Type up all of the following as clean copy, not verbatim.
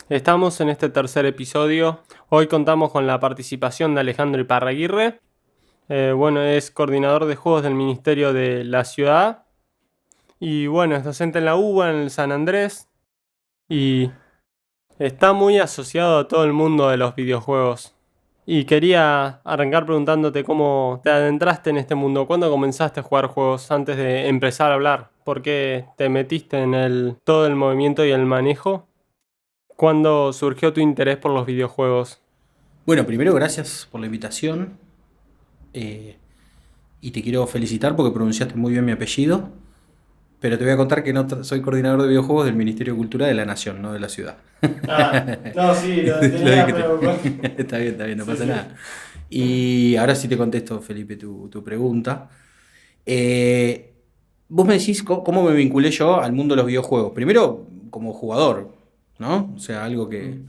Estamos en este tercer episodio. Hoy contamos con la participación de Alejandro Iparraguirre. Es coordinador de juegos del Ministerio de la Ciudad. Y es docente en la UBA, en el San Andrés. Y está muy asociado a todo el mundo de los videojuegos. Y quería arrancar preguntándote cómo te adentraste en este mundo. ¿Cuándo comenzaste a jugar juegos antes de empezar a hablar? ¿Por qué te metiste en todo el movimiento y el manejo? ¿Cuándo surgió tu interés por los videojuegos? Bueno, primero gracias por la invitación y te quiero felicitar porque pronunciaste muy bien mi apellido, pero te voy a contar que soy coordinador de videojuegos del Ministerio de Cultura de la Nación, no de la ciudad. No, sí, lo Lo tenía, dije. pero... Está bien, no Sí, pasa sí. nada. Y ahora sí te contesto, Felipe, tu pregunta. Eh, Vos me decís cómo me vinculé yo al mundo de los videojuegos. Primero, como jugador, ¿no? O sea, algo que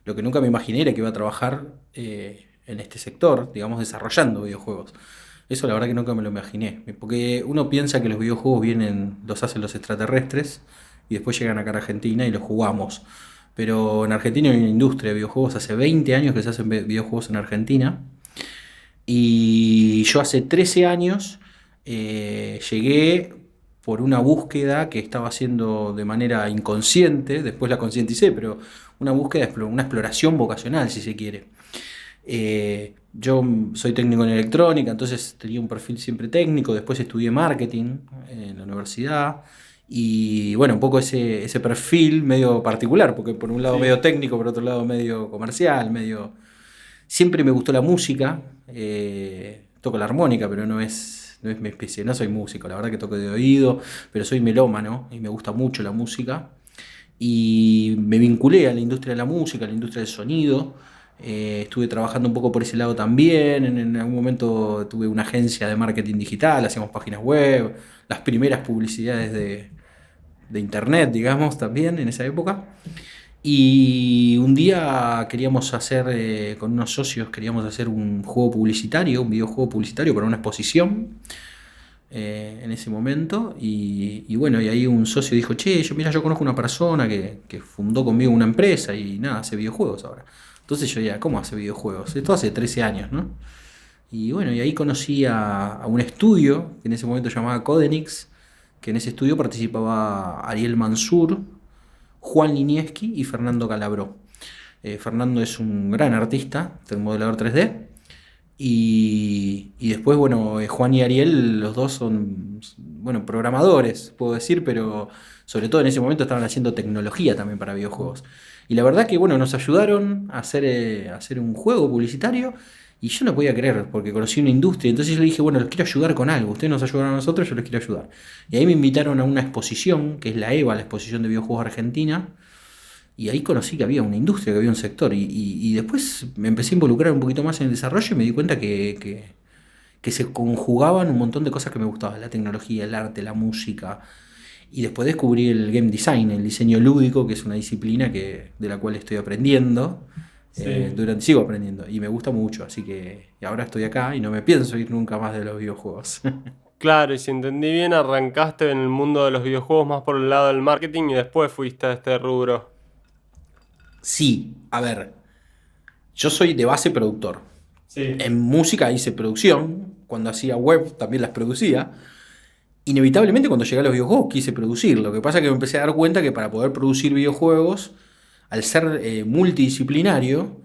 lo que nunca me imaginé era que iba a trabajar en este sector, digamos, desarrollando videojuegos. Eso la verdad que nunca me lo imaginé. Porque uno piensa que los videojuegos los hacen los extraterrestres y después llegan acá a Argentina y los jugamos. Pero en Argentina hay una industria de videojuegos, hace 20 años que se hacen videojuegos en Argentina. Y yo hace 13 años llegué por una búsqueda que estaba haciendo de manera inconsciente, después la concienticé, pero una búsqueda, una exploración vocacional, si se quiere. Yo soy técnico en electrónica, entonces tenía un perfil siempre técnico, después estudié marketing en la universidad. Y bueno, un poco ese perfil medio particular, porque por un lado Sí. medio técnico, por otro lado medio comercial, medio... Siempre me gustó la música, toco la armónica, pero no es mi especie, no soy músico, la verdad que toco de oído, pero soy melómano y me gusta mucho la música. Y me vinculé a la industria de la música, a la industria del sonido. Estuve trabajando un poco por ese lado también. En algún momento tuve una agencia de marketing digital, hacíamos páginas web, las primeras publicidades de internet, digamos, también en esa época. Y un día queríamos hacer, con unos socios, queríamos hacer un juego publicitario, un videojuego publicitario para una exposición en ese momento. Y bueno, y ahí un socio dijo, che, yo conozco una persona que fundó conmigo una empresa y nada, hace videojuegos ahora. Entonces yo ya, ¿cómo hace videojuegos? Esto hace 13 años, ¿no? Y bueno, y ahí conocí a un estudio que en ese momento se llamaba Codenix, que en ese estudio participaba Ariel Mansur, Juan Linieski y Fernando Calabró. Fernando es un gran artista, del modelador 3D. Y después, bueno, Juan y Ariel, los dos son, bueno, programadores, puedo decir, pero sobre todo en ese momento estaban haciendo tecnología también para videojuegos. Y la verdad que, bueno, nos ayudaron a hacer un juego publicitario y yo no podía creer, porque conocí una industria. Entonces yo le dije, bueno, les quiero ayudar con algo. Ustedes nos ayudaron a nosotros, yo les quiero ayudar. Y ahí me invitaron a una exposición, que es la EVA, la Exposición de Videojuegos Argentina. Y ahí conocí que había una industria, que había un sector. Y después me empecé a involucrar un poquito más en el desarrollo y me di cuenta que se conjugaban un montón de cosas que me gustaban. La tecnología, el arte, la música. Y después descubrí el game design, el diseño lúdico, que es una disciplina de la cual estoy aprendiendo. Sí. Sigo aprendiendo y me gusta mucho. Así que ahora estoy acá y no me pienso ir nunca más de los videojuegos. Claro, y si entendí bien, arrancaste en el mundo de los videojuegos más por el lado del marketing y después fuiste a este rubro. Sí, a ver, yo soy de base productor. Sí. En música hice producción, cuando hacía web también las producía. Inevitablemente cuando llegué a los videojuegos quise producir. Lo que pasa es que me empecé a dar cuenta que para poder producir videojuegos, al ser multidisciplinario,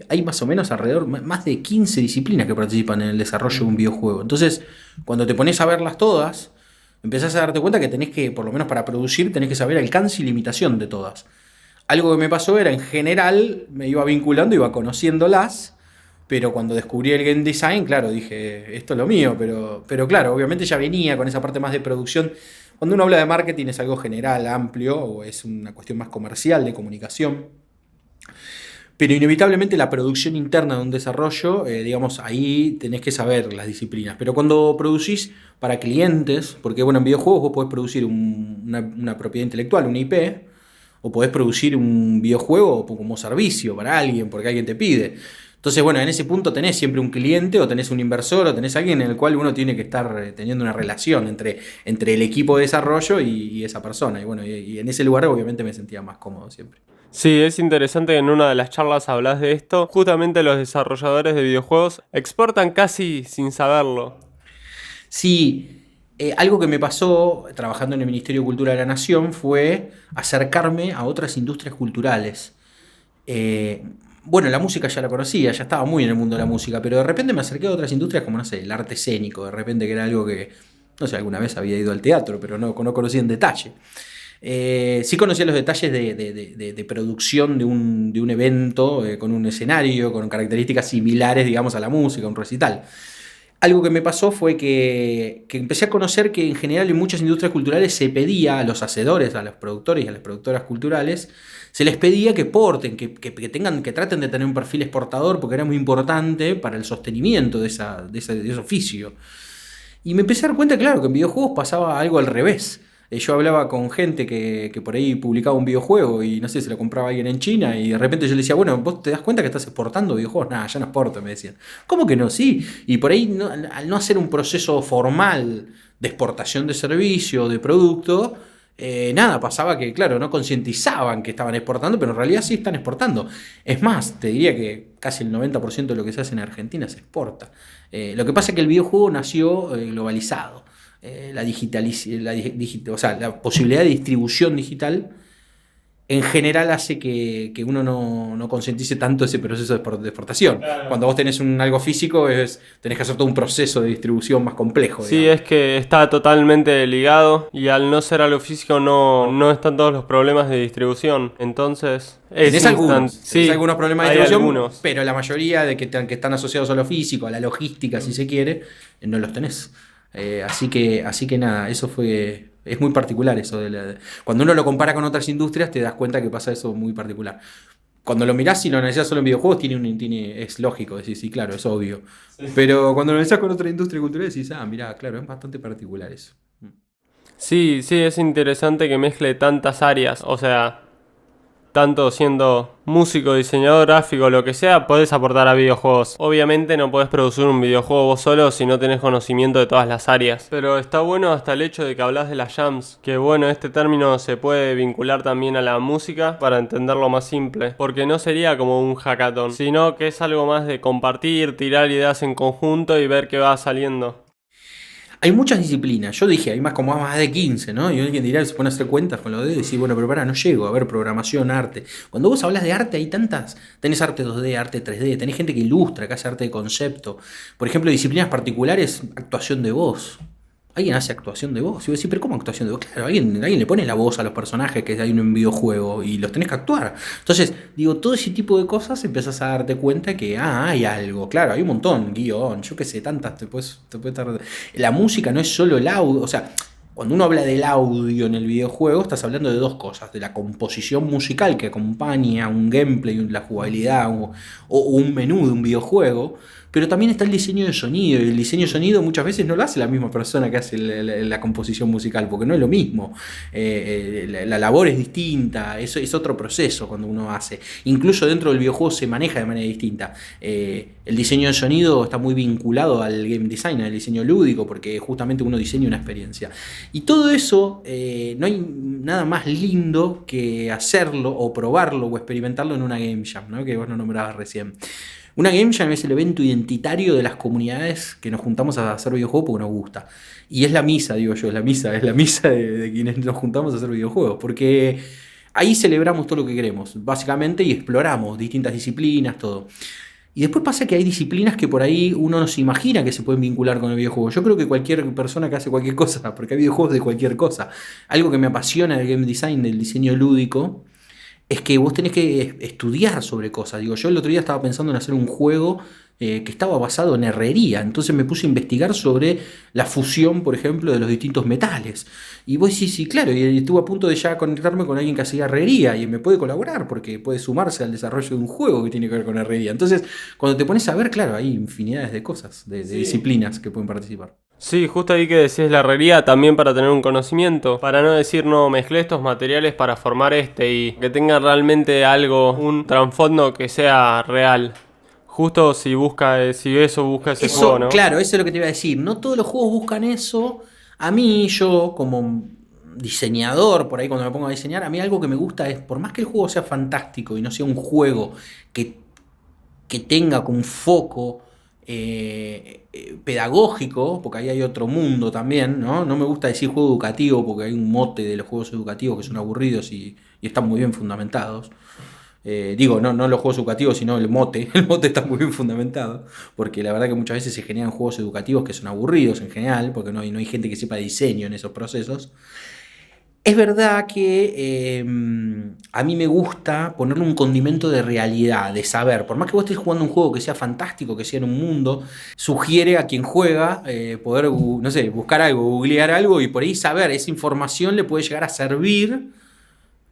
hay más o menos alrededor, más de 15 disciplinas que participan en el desarrollo de un videojuego. Entonces, cuando te pones a verlas todas, empezás a darte cuenta que tenés que, por lo menos para producir, tenés que saber alcance y limitación de todas. Algo que me pasó era, en general, me iba vinculando, iba conociéndolas, pero cuando descubrí el game design, claro, dije, esto es lo mío, pero claro, obviamente ya venía con esa parte más de producción. Cuando uno habla de marketing es algo general, amplio, o es una cuestión más comercial, de comunicación. Pero inevitablemente la producción interna de un desarrollo, digamos, ahí tenés que saber las disciplinas. Pero cuando producís para clientes, porque bueno, en videojuegos vos podés producir una propiedad intelectual, una IP, o podés producir un videojuego como servicio para alguien, porque alguien te pide. Entonces, bueno, en ese punto tenés siempre un cliente o tenés un inversor o tenés alguien en el cual uno tiene que estar teniendo una relación entre el equipo de desarrollo y esa persona. Y bueno, y en ese lugar obviamente me sentía más cómodo siempre. Sí, es interesante que en una de las charlas hablas de esto. Justamente los desarrolladores de videojuegos exportan casi sin saberlo. Sí, algo que me pasó trabajando en el Ministerio de Cultura de la Nación fue acercarme a otras industrias culturales. Eh, bueno, la música ya la conocía, ya estaba muy en el mundo de la música, pero de repente me acerqué a otras industrias como, no sé, el arte escénico, de repente que era algo que, no sé, alguna vez había ido al teatro, pero no conocía en detalle. Sí conocía los detalles de producción de un evento con un escenario, con características similares, digamos, a la música, un recital. Algo que me pasó fue que empecé a conocer que en general en muchas industrias culturales se pedía a los hacedores, a los productores y a las productoras culturales, se les pedía que porten, tengan, que traten de tener un perfil exportador porque era muy importante para el sostenimiento de ese oficio. Y me empecé a dar cuenta, claro, que en videojuegos pasaba algo al revés. Yo hablaba con gente que por ahí publicaba un videojuego y no sé, se lo compraba alguien en China y de repente yo le decía, bueno, ¿vos te das cuenta que estás exportando videojuegos? Nada, ya no exporto, me decían. ¿Cómo que no? Sí. Y por ahí, al no hacer un proceso formal de exportación de servicio, de producto, nada, pasaba que, claro, no concientizaban que estaban exportando, pero en realidad sí están exportando. Es más, te diría que casi el 90% de lo que se hace en Argentina se exporta. Lo que pasa es que el videojuego nació globalizado. O sea, la posibilidad de distribución digital en general hace que uno no concientice tanto ese proceso de exportación. Claro. Cuando vos tenés algo físico, tenés que hacer todo un proceso de distribución más complejo. Sí, digamos. es que está totalmente ligado y al no ser algo físico no están todos los problemas de distribución. Entonces, Tenés algunos, sí, algunos problemas de hay distribución, algunos. pero la mayoría de que están asociados a lo físico, a la logística, si se quiere, no los tenés. Así que nada, eso fue. Es muy particular eso. Cuando uno lo compara con otras industrias, te das cuenta que pasa eso muy particular. Cuando lo mirás y lo analizás solo en videojuegos, es lógico, decís, sí, claro, es obvio. Sí. Pero cuando lo analizás con otra industria cultural, decís, mirá, claro, es bastante particular eso. Sí, sí, es interesante que mezcle tantas áreas, o sea, tanto siendo músico, diseñador gráfico, lo que sea, podés aportar a videojuegos. Obviamente no podés producir un videojuego vos solo si no tenés conocimiento de todas las áreas. Pero está bueno hasta el hecho de que hablas de las jams, que bueno, este término se puede vincular también a la música para entenderlo más simple. Porque no sería como un hackathon, sino que es algo más de compartir, tirar ideas en conjunto y ver qué va saliendo. Hay muchas disciplinas. Yo dije, hay como más de 15, ¿no? Y alguien dirá, se pone a hacer cuentas con los dedos y dice, bueno, pero pará, no llego a ver programación, arte. Cuando vos hablas de arte, hay tantas. Tenés arte 2D, arte 3D, tenés gente que ilustra, que hace arte de concepto. Por ejemplo, disciplinas particulares, actuación de voz. Alguien hace actuación de voz. Y vos decís, pero ¿cómo actuación de voz? Claro, alguien le pone la voz a los personajes que hay en un videojuego y los tenés que actuar. Entonces, digo, todo ese tipo de cosas empezás a darte cuenta que, hay algo. Claro, hay un montón, guión, yo qué sé, tantas, te puedes estar. La música no es solo el audio, o sea. Cuando uno habla del audio en el videojuego, estás hablando de dos cosas, de la composición musical que acompaña un gameplay, la jugabilidad o un menú de un videojuego, pero también está el diseño de sonido, y el diseño de sonido muchas veces no lo hace la misma persona que hace la composición musical, porque no es lo mismo. La labor es distinta, es otro proceso cuando uno hace. Incluso dentro del videojuego se maneja de manera distinta. El diseño de sonido está muy vinculado al game design, al diseño lúdico, porque justamente uno diseña una experiencia. Y todo eso, no hay nada más lindo que hacerlo o probarlo o experimentarlo en una Game Jam, ¿no? Que vos no nombrabas recién. Una Game Jam es el evento identitario de las comunidades que nos juntamos a hacer videojuegos porque nos gusta. Y es la misa, digo yo, es la misa de quienes nos juntamos a hacer videojuegos, porque ahí celebramos todo lo que queremos, básicamente, y exploramos distintas disciplinas, todo. Y después pasa que hay disciplinas que por ahí uno no se imagina que se pueden vincular con el videojuego. Yo creo que cualquier persona que hace cualquier cosa, porque hay videojuegos de cualquier cosa. Algo que me apasiona del game design, del diseño lúdico, es que vos tenés que estudiar sobre cosas. Digo, yo el otro día estaba pensando en hacer un juego que estaba basado en herrería. Entonces me puse a investigar sobre la fusión, por ejemplo, de los distintos metales. Y vos decís, sí, claro, y estuve a punto de ya conectarme con alguien que hacía herrería y me puede colaborar porque puede sumarse al desarrollo de un juego que tiene que ver con herrería. Entonces, cuando te pones a ver, claro, hay infinidades de cosas, de disciplinas que pueden participar. Sí, justo ahí que decís la herrería también para tener un conocimiento, para no decir no mezclé estos materiales para formar y que tenga realmente algo, un trasfondo que sea real. Justo si eso busca ese juego, ¿no? Claro, eso es lo que te iba a decir. No todos los juegos buscan eso. A mí, yo como diseñador, por ahí cuando me pongo a diseñar, a mí algo que me gusta es, por más que el juego sea fantástico y no sea un juego que tenga como un foco pedagógico, porque ahí hay otro mundo también, ¿no? No me gusta decir juego educativo porque hay un mote de los juegos educativos que son aburridos y están muy bien fundamentados. Digo, no los juegos educativos, sino el mote. El mote está muy bien fundamentado, porque la verdad que muchas veces se generan juegos educativos que son aburridos en general, porque no hay gente que sepa diseño en esos procesos. Es verdad que a mí me gusta ponerle un condimento de realidad, de saber. Por más que vos estés jugando un juego que sea fantástico, que sea en un mundo, sugiere a quien juega poder, no sé, buscar algo, googlear algo y por ahí saber. Esa información le puede llegar a servir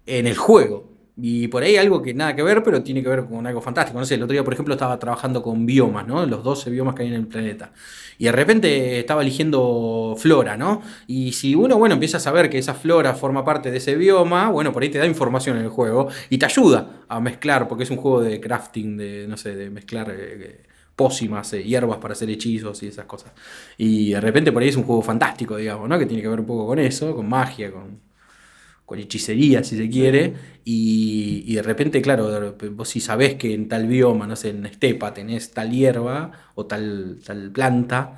en el juego. Y por ahí algo que nada que ver, pero tiene que ver con algo fantástico. No sé, el otro día, por ejemplo, estaba trabajando con biomas, ¿no? Los 12 biomas que hay en el planeta. Y de repente estaba eligiendo flora, ¿no? Y si uno, bueno, empieza a saber que esa flora forma parte de ese bioma, bueno, por ahí te da información en el juego y te ayuda a mezclar, porque es un juego de crafting, de, no sé, de mezclar pócimas, hierbas para hacer hechizos y esas cosas. Y de repente por ahí es un juego fantástico, digamos, ¿no? Que tiene que ver un poco con eso, con magia, con hechicería, si se quiere, y de repente, claro, vos si sabés que en tal bioma, no sé, en estepa tenés tal hierba o tal planta,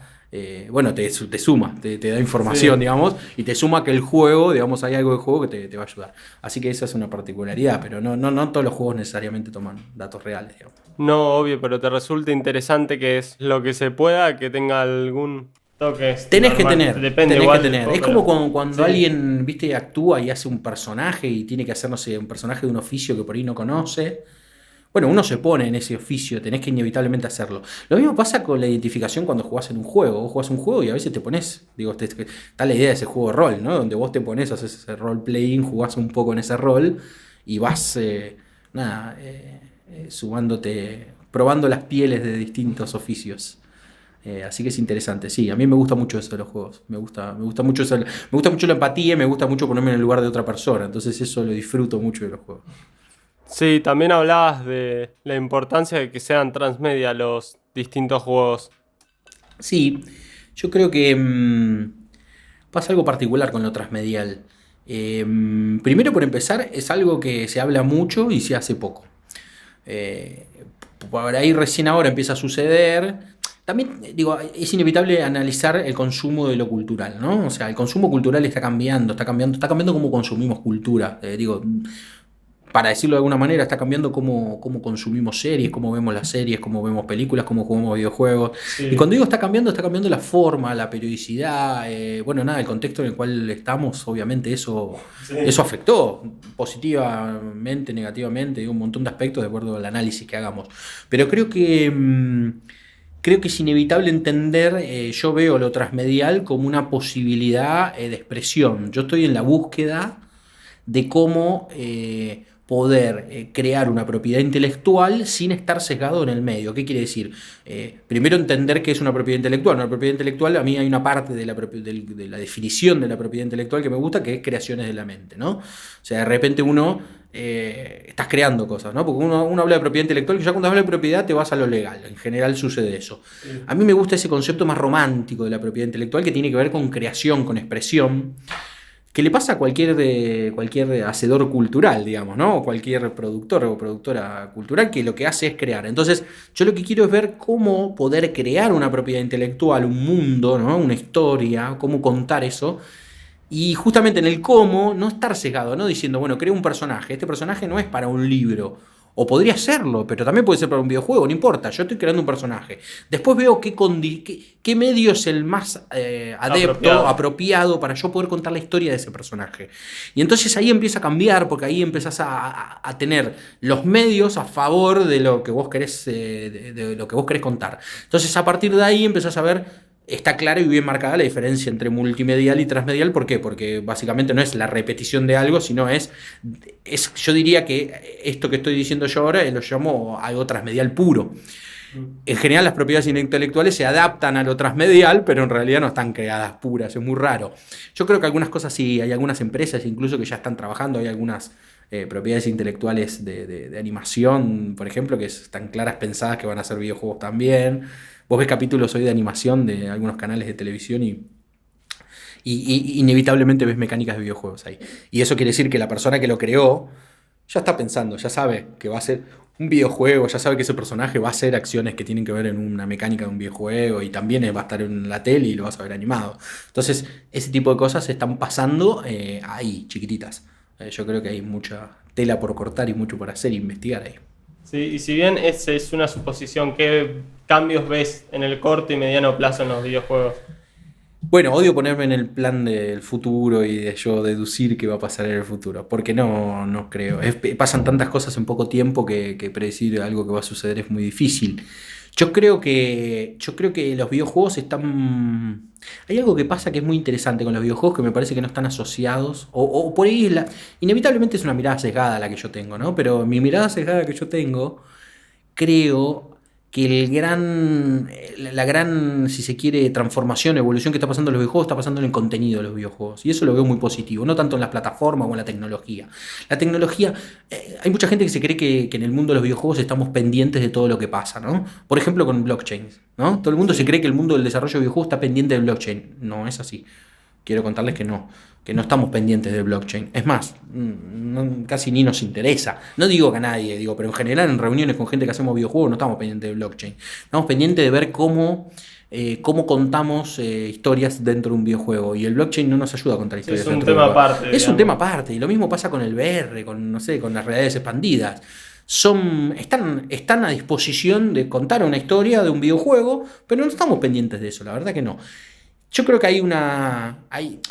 bueno, te suma, te da información, Sí. digamos, y te suma que el juego, digamos, hay algo del juego que te va a ayudar. Así que esa es una particularidad, pero no todos los juegos necesariamente toman datos reales, digamos. No, obvio, pero te resulta interesante que es lo que se pueda, que tenga algún toque Tenés que normal. tener, Depende tenés que igual del tener. juego, Es como pero cuando sí. alguien, viste, actúa y hace un personaje y tiene que hacer, no sé, un personaje de un oficio que por ahí no conoce. Bueno, uno se pone en ese oficio, tenés que inevitablemente hacerlo. Lo mismo pasa con la identificación cuando jugás en un juego. Vos jugás un juego y a veces te pones, digo, está la idea de ese juego de rol, ¿no? Donde vos te pones, haces ese role-playing, jugás un poco en ese rol y vas, nada, sumándote, probando las pieles de distintos oficios. Así que es interesante, sí, a mí me gusta mucho eso de los juegos, me gusta mucho eso, me gusta mucho la empatía y me gusta mucho ponerme en el lugar de otra persona, entonces eso lo disfruto mucho de los juegos. Sí, también hablabas de la importancia de que sean transmedia los distintos juegos. Sí, yo creo que pasa algo particular con lo transmedial. Primero, por empezar, es algo que se habla mucho y se hace poco. Eh, por ahí recién ahora empieza a suceder. También, digo, es inevitable analizar el consumo de lo cultural, ¿no? O sea, el consumo cultural está cambiando cómo consumimos cultura. Digo, para decirlo de alguna manera, está cambiando cómo consumimos series, cómo vemos las series, cómo vemos películas, cómo jugamos videojuegos. Y Sí, cuando digo está cambiando la forma, la periodicidad, bueno, nada, el contexto en el cual estamos, obviamente eso sí. afectó positivamente, negativamente, un montón de aspectos de acuerdo al análisis que hagamos. Pero creo que es inevitable entender, yo veo lo transmedial como una posibilidad de expresión. Yo estoy en la búsqueda de cómo poder crear una propiedad intelectual sin estar sesgado en el medio. ¿Qué quiere decir? Primero entender qué es una propiedad intelectual. Una propiedad intelectual, a mí hay una parte de la definición de la propiedad intelectual que me gusta, que es creaciones de la mente, ¿no? O sea, de repente uno estás creando cosas, ¿no? Porque uno habla de propiedad intelectual, que ya cuando habla de propiedad te vas a lo legal. En general sucede eso. A mí me gusta ese concepto más romántico de la propiedad intelectual que tiene que ver con creación, con expresión, que le pasa a cualquier hacedor cultural, digamos, ¿no? O cualquier productor o productora cultural que lo que hace es crear. Entonces, yo lo que quiero es ver cómo poder crear una propiedad intelectual, un mundo, ¿no? Una historia, cómo contar eso. Y justamente en el cómo, no estar sesgado, ¿no? Diciendo, bueno, creo un personaje. Este personaje no es para un libro. O podría serlo, pero también puede ser para un videojuego, no importa. Yo estoy creando un personaje. Después veo qué medio es el más adepto, Apropiado. apropiado para yo poder contar la historia de ese personaje. Y entonces ahí empieza a cambiar, porque ahí empezás a tener los medios a favor de lo que vos querés, de lo que vos querés contar. Entonces a partir de ahí empezás a ver. Está clara y bien marcada la diferencia entre multimedial y transmedial. ¿Por qué? Porque básicamente no es la repetición de algo, sino yo diría que esto que estoy diciendo yo ahora lo llamo algo transmedial puro. En general las propiedades intelectuales se adaptan a lo transmedial, pero en realidad no están creadas puras, es muy raro. Yo creo que algunas cosas sí, hay algunas empresas incluso que ya están trabajando, hay algunas propiedades intelectuales de animación, por ejemplo, que están claras pensadas que van a ser videojuegos también. Vos ves capítulos hoy de animación de algunos canales de televisión inevitablemente ves mecánicas de videojuegos ahí. Y eso quiere decir que la persona que lo creó ya está pensando, ya sabe que va a ser un videojuego, ya sabe que ese personaje va a hacer acciones que tienen que ver en una mecánica de un videojuego y también va a estar en la tele y lo vas a ver animado. Entonces, ese tipo de cosas se están pasando ahí, chiquititas. Yo creo que hay mucha tela por cortar y mucho por hacer e investigar ahí. Sí, y si bien es una suposición, ¿qué cambios ves en el corto y mediano plazo en los videojuegos? Bueno, odio ponerme en el plan del futuro y de yo deducir qué va a pasar en el futuro, porque no creo. Pasan tantas cosas en poco tiempo que predecir algo que va a suceder es muy difícil. Yo creo que los videojuegos están. Hay algo que pasa que es muy interesante con los videojuegos que me parece que no están asociados, o por ahí inevitablemente es una mirada sesgada la que yo tengo, ¿no? Pero mi mirada sesgada que yo tengo creo que la gran, si se quiere, transformación, evolución que está pasando en los videojuegos está pasando en el contenido de los videojuegos. Y eso lo veo muy positivo, no tanto en las plataformas o en la tecnología. La tecnología, hay mucha gente que se cree que en el mundo de los videojuegos estamos pendientes de todo lo que pasa, ¿no? Por ejemplo, con blockchain, ¿no? Todo el mundo se cree que el mundo del desarrollo de videojuegos está pendiente del blockchain. No es así. Quiero contarles que no estamos pendientes de blockchain. Es más, casi ni nos interesa. No digo que a nadie, pero en general en reuniones con gente que hacemos videojuegos no estamos pendientes de blockchain. Estamos pendientes de ver cómo contamos historias dentro de un videojuego. Y el blockchain no nos ayuda a contar historias. Es un tema aparte. Es un tema aparte. Y lo mismo pasa con el VR, no sé, con las realidades expandidas. Están a disposición de contar una historia de un videojuego, pero no estamos pendientes de eso, la verdad que no. Yo creo que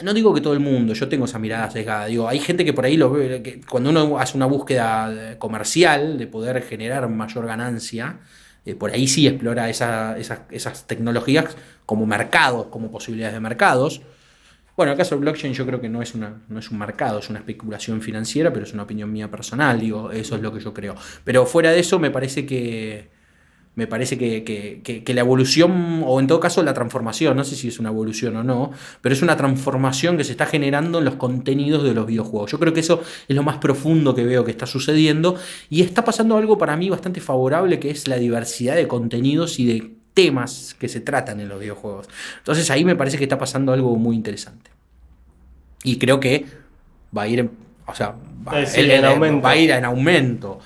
no digo que todo el mundo, yo tengo esa mirada sesgada, hay gente que por ahí lo ve, que cuando uno hace una búsqueda comercial de poder generar mayor ganancia, por ahí sí explora esas tecnologías como mercados, como posibilidades de mercados. Bueno, en el caso del blockchain yo creo que no es un mercado, es una especulación financiera, pero es una opinión mía personal, eso es lo que yo creo. Pero fuera de eso me parece que la evolución, o en todo caso la transformación, no sé si es una evolución o no, pero es una transformación que se está generando en los contenidos de los videojuegos. Yo creo que eso es lo más profundo que veo que está sucediendo y está pasando algo para mí bastante favorable, que es la diversidad de contenidos y de temas que se tratan en los videojuegos. Entonces ahí me parece que está pasando algo muy interesante. Y creo que va a ir, va a ir en aumento.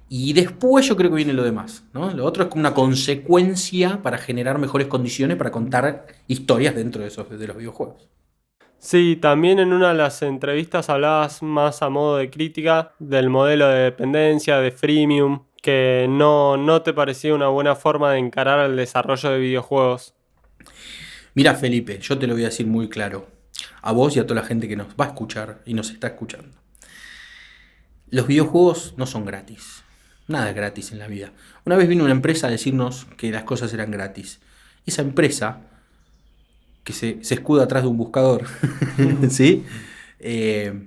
Y después yo creo que viene lo demás, ¿no? Lo otro es como una consecuencia para generar mejores condiciones para contar historias dentro de los videojuegos. Sí, también en una de las entrevistas hablabas más a modo de crítica del modelo de dependencia, de freemium, que no te parecía una buena forma de encarar el desarrollo de videojuegos. Mira, Felipe, yo te lo voy a decir muy claro, a vos y a toda la gente que nos va a escuchar y nos está escuchando. Los videojuegos no son gratis. Nada es gratis en la vida. Una vez vino una empresa a decirnos que las cosas eran gratis. Esa empresa, que se escuda atrás de un buscador, ¿sí?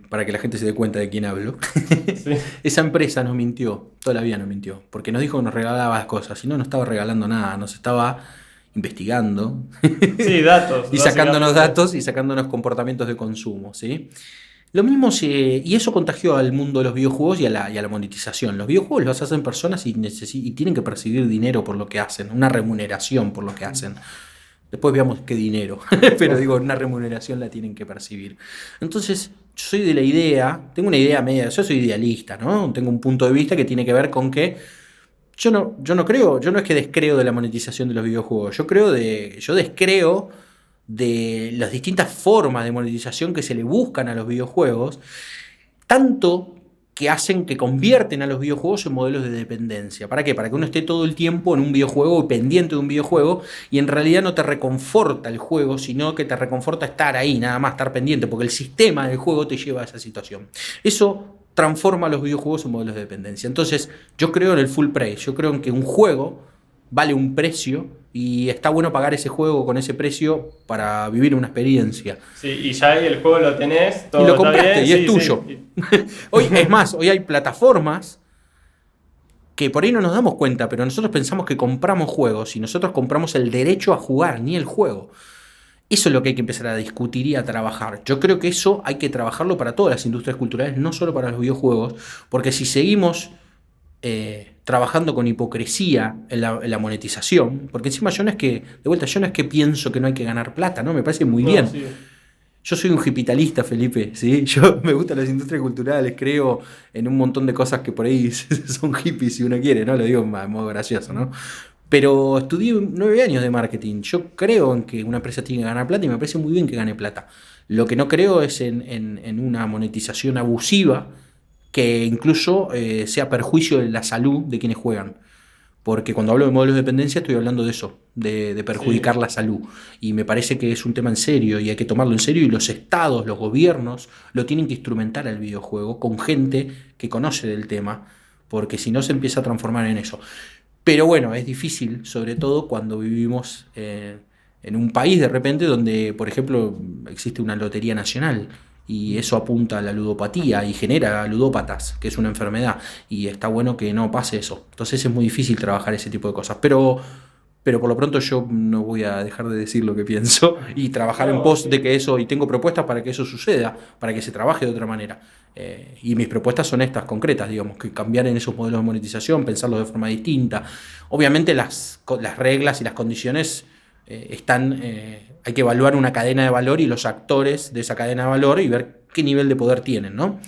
Para que la gente se dé cuenta de quién hablo. Sí. Esa empresa nos mintió, toda la vida nos mintió, porque nos dijo que nos regalaba las cosas, y no estaba regalando nada, nos estaba investigando. Sí, datos. Y sacándonos datos y sacándonos comportamientos de consumo, ¿sí? Lo mismo y eso contagió al mundo de los videojuegos y a la monetización. Los videojuegos los hacen personas y tienen que percibir dinero por lo que hacen, una remuneración por lo que hacen. Después veamos qué dinero, pero una remuneración la tienen que percibir. Entonces, yo soy de la idea, tengo una idea media, yo soy idealista, ¿no? Tengo un punto de vista que tiene que ver con que yo no es que descreo de la monetización de los videojuegos, yo descreo de las distintas formas de monetización que se le buscan a los videojuegos, tanto que convierten a los videojuegos en modelos de dependencia. ¿Para qué? Para que uno esté todo el tiempo en un videojuego, pendiente de un videojuego, y en realidad no te reconforta el juego, sino que te reconforta estar ahí, nada más estar pendiente, porque el sistema del juego te lleva a esa situación. Eso transforma a los videojuegos en modelos de dependencia. Entonces, yo creo en el full price, yo creo en que un juego vale un precio y está bueno pagar ese juego con ese precio para vivir una experiencia. Sí, y ya ahí el juego lo tenés, todo y lo compraste bien, y es tuyo. Sí. Hoy hay plataformas que por ahí no nos damos cuenta, pero nosotros pensamos que compramos juegos y nosotros compramos el derecho a jugar, ni el juego. Eso es lo que hay que empezar a discutir y a trabajar. Yo creo que eso hay que trabajarlo para todas las industrias culturales, no solo para los videojuegos, porque si seguimos trabajando con hipocresía en la monetización, porque encima yo no es que pienso que no hay que ganar plata, ¿no? Me parece muy bien. Sí. Yo soy un hipitalista, Felipe, ¿sí? Yo me gustan las industrias culturales, creo en un montón de cosas que por ahí son hippies si uno quiere, ¿no? Lo digo en modo gracioso, ¿no? Pero estudié 9 años de marketing. Yo creo en que una empresa tiene que ganar plata y me parece muy bien que gane plata. Lo que no creo es en una monetización abusiva que incluso sea perjuicio de la salud de quienes juegan. Porque cuando hablo de modelos de dependencia estoy hablando de eso, de perjudicar Sí. la salud. Y me parece que es un tema en serio y hay que tomarlo en serio y los estados, los gobiernos lo tienen que instrumentar al videojuego con gente que conoce del tema, porque si no se empieza a transformar en eso. Pero bueno, es difícil, sobre todo cuando vivimos en un país de repente donde, por ejemplo, existe una lotería nacional y eso apunta a la ludopatía y genera ludópatas, que es una enfermedad, y está bueno que no pase eso. Entonces es muy difícil trabajar ese tipo de cosas, pero por lo pronto yo no voy a dejar de decir lo que pienso y trabajar en No, pos de sí. que eso, y tengo propuestas para que eso suceda, para que se trabaje de otra manera. Y mis propuestas son estas concretas, digamos, que cambiar en esos modelos de monetización, pensarlos de forma distinta. Obviamente las reglas y las condiciones hay que evaluar una cadena de valor y los actores de esa cadena de valor y ver qué nivel de poder tienen, ¿no?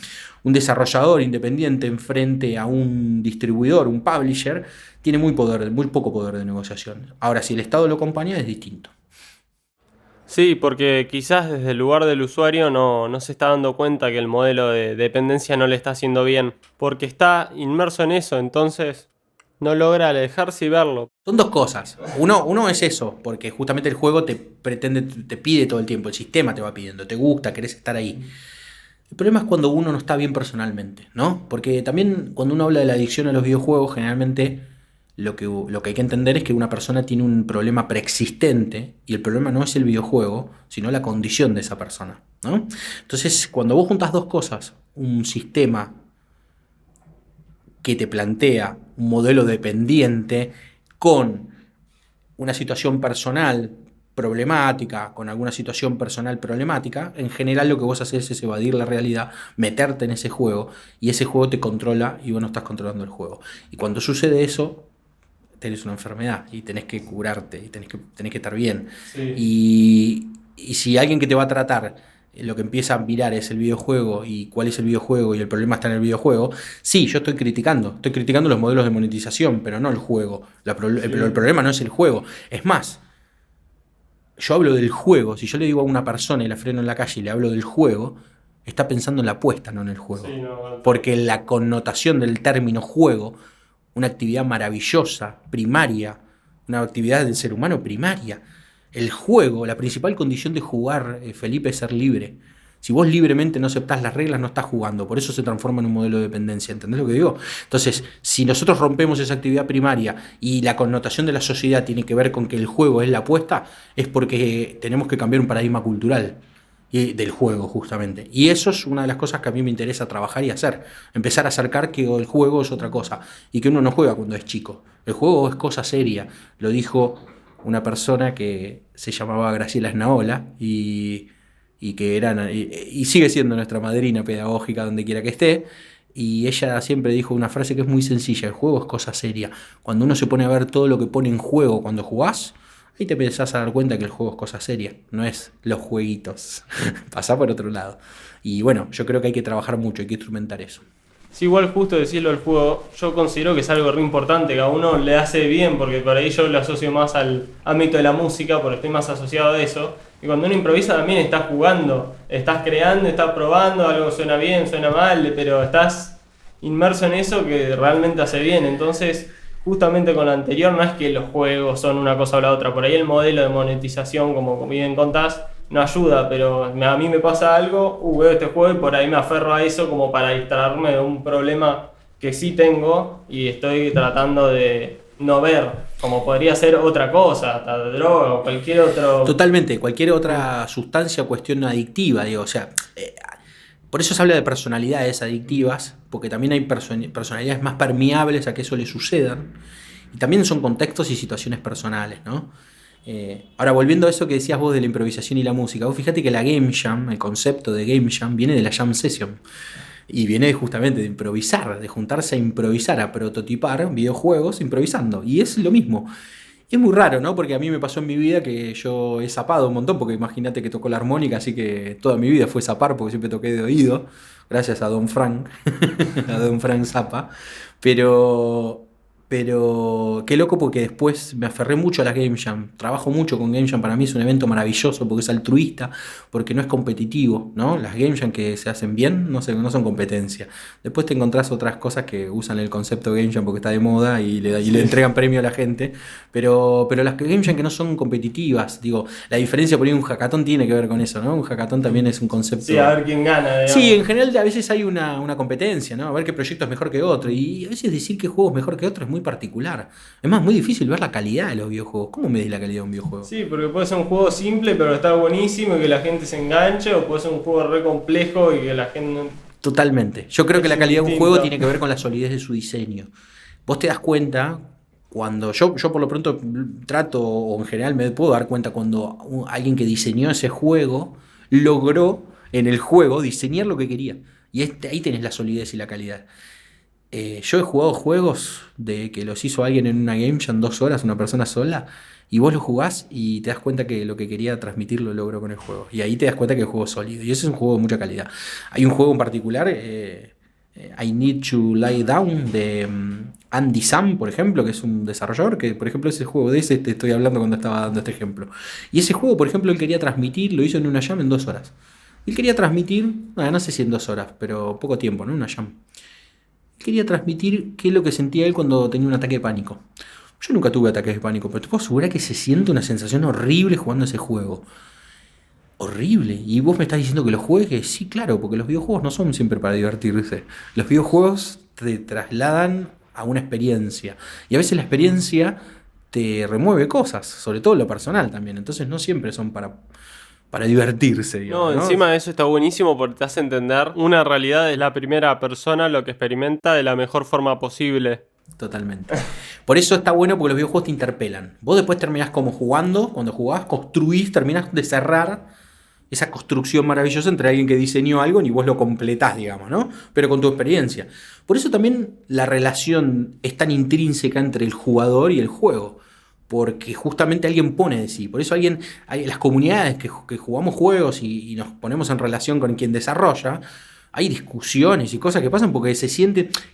Un desarrollador independiente enfrente a un distribuidor, un publisher, tiene muy poco poder de negociación. Ahora, si el Estado lo acompaña, es distinto. Sí, porque quizás desde el lugar del usuario no se está dando cuenta que el modelo de dependencia no le está haciendo bien, porque está inmerso en eso, entonces no logra alejarse y verlo. Son dos cosas. Uno es eso, porque justamente el juego te pide todo el tiempo, el sistema te va pidiendo, te gusta, querés estar ahí. El problema es cuando uno no está bien personalmente, ¿no? Porque también cuando uno habla de la adicción a los videojuegos, generalmente lo que hay que entender es que una persona tiene un problema preexistente y el problema no es el videojuego, sino la condición de esa persona, ¿no? Entonces, cuando vos juntas dos cosas, un sistema que te plantea un modelo dependiente con una situación personal problemática, con alguna situación personal problemática, en general lo que vos haces es evadir la realidad, meterte en ese juego y ese juego te controla y vos no estás controlando el juego. Y cuando sucede eso, tenés una enfermedad y tenés que curarte y tenés que estar bien. Sí. Y si alguien que te va a tratar lo que empieza a mirar es el videojuego y cuál es el videojuego y el problema está en el videojuego, sí, yo estoy criticando los modelos de monetización, pero no el juego. El Sí. problema no es el juego. Es más, yo hablo del juego. Si yo le digo a una persona y la freno en la calle y le hablo del juego, está pensando en la apuesta, no en el juego. Sí, no, Porque la connotación del término juego, una actividad maravillosa, primaria, una actividad del ser humano primaria. El juego, la principal condición de jugar, Felipe, es ser libre. Si vos libremente no aceptás las reglas, no estás jugando. Por eso se transforma en un modelo de dependencia. ¿Entendés lo que digo? Entonces, si nosotros rompemos esa actividad primaria y la connotación de la sociedad tiene que ver con que el juego es la apuesta, es porque tenemos que cambiar un paradigma cultural del juego, justamente. Y eso es una de las cosas que a mí me interesa trabajar y hacer. Empezar a acercar que el juego es otra cosa y que uno no juega cuando es chico. El juego es cosa seria. Lo dijo una persona que se llamaba Graciela Snaola y que y sigue siendo nuestra madrina pedagógica donde quiera que esté. Y ella siempre dijo una frase que es muy sencilla: el juego es cosa seria. Cuando uno se pone a ver todo lo que pone en juego cuando jugás, ahí te empezás a dar cuenta que el juego es cosa seria, no es los jueguitos. Pasá por otro lado. Y bueno, yo creo que hay que trabajar mucho, hay que instrumentar eso. sí, igual justo decirlo del juego, yo considero que es algo re importante, que a uno le hace bien, porque por ahí yo lo asocio más al ámbito de la música, porque estoy más asociado a eso. Y cuando uno improvisa también estás jugando, estás creando, estás probando, algo suena bien, suena mal, pero estás inmerso en eso que realmente hace bien. Entonces, justamente con lo anterior, no es que los juegos son una cosa o la otra, por ahí el modelo de monetización, como bien contás, no ayuda, pero a mí me pasa algo, veo este juego y por ahí me aferro a eso como para distraerme de un problema que sí tengo y estoy tratando de no ver, como podría ser otra cosa, hasta droga o cualquier otro. Totalmente, cualquier otra sustancia o cuestión adictiva, digo, o sea, por eso se habla de personalidades adictivas, porque también hay personalidades más permeables a que eso le sucedan, y también son contextos y situaciones personales, ¿no? Ahora, volviendo a eso que decías vos de la improvisación y la música, vos fíjate que la Game Jam, el concepto de Game Jam, viene de la Jam Session, y viene justamente de improvisar, de juntarse a improvisar, a prototipar videojuegos improvisando, y es lo mismo. Es muy raro, ¿no? Porque a mí me pasó en mi vida que yo he zapado un montón, porque imagínate que tocó la armónica, así que toda mi vida fue zapar, porque siempre toqué de oído, gracias a Don Frank, a Don Frank Zappa. Pero, pero qué loco porque después me aferré mucho a las Game Jam. Trabajo mucho con Game Jam, para mí es un evento maravilloso porque es altruista, porque no es competitivo, ¿no? Las Game Jam que se hacen bien no son competencia. Después te encontrás otras cosas que usan el concepto Game Jam porque está de moda y le entregan premio a la gente. Pero las Game Jam que no son competitivas, digo, la diferencia por ahí un hackathon tiene que ver con eso, ¿no? Un hackathon también es un concepto. Sí, a ver quién gana, digamos. Sí, en general a veces hay una competencia, ¿no? A ver qué proyecto es mejor que otro. Y a veces decir qué juego es mejor que otro es muy particular. Es más, muy difícil ver la calidad de los videojuegos. ¿Cómo medís la calidad de un videojuego? Sí, porque puede ser un juego simple, pero está buenísimo y que la gente se enganche, o puede ser un juego re complejo y que la gente no... Totalmente. Yo creo que la Es calidad de un distinto. juego tiene que ver con la solidez de su diseño. Vos te das cuenta cuando yo por lo pronto trato, o en general me puedo dar cuenta cuando alguien que diseñó ese juego logró en el juego diseñar lo que quería. Y ahí tenés la solidez y la calidad. Yo he jugado juegos de que los hizo alguien en una game jam 2 horas, una persona sola, y vos lo jugás y te das cuenta que lo que quería transmitir lo logró con el juego. Y ahí te das cuenta que el juego es sólido. Y ese es un juego de mucha calidad. Hay un juego en particular, I Need to Lie Down, de Andy Sam, por ejemplo, que es un desarrollador, que por ejemplo ese juego de ese te estoy hablando cuando estaba dando este ejemplo. Y ese juego, por ejemplo, él quería transmitir, lo hizo en una jam en 2 horas. Él quería transmitir, no sé si en 2 horas, pero poco tiempo, ¿no? Una jam. Quería transmitir qué es lo que sentía él cuando tenía un ataque de pánico. Yo nunca tuve ataques de pánico, pero te puedo asegurar que se siente una sensación horrible jugando ese juego. Horrible. Y vos me estás diciendo que lo juegues. Sí, claro, porque los videojuegos no son siempre para divertirse. Los videojuegos te trasladan a una experiencia. Y a veces la experiencia te remueve cosas, sobre todo en lo personal también. Entonces no siempre son para divertirse, digamos, No, encima de eso está buenísimo porque te hace entender una realidad de la primera persona lo que experimenta de la mejor forma posible. Totalmente. Por eso está bueno porque los videojuegos te interpelan. Vos después terminás como jugando, cuando jugás, construís, terminás de cerrar esa construcción maravillosa entre alguien que diseñó algo y vos lo completás, digamos, ¿no? Pero con tu experiencia. Por eso también la relación es tan intrínseca entre el jugador y el juego. Porque justamente alguien pone de sí. Por eso las comunidades que jugamos juegos y nos ponemos en relación con quien desarrolla, hay discusiones y cosas que pasan porque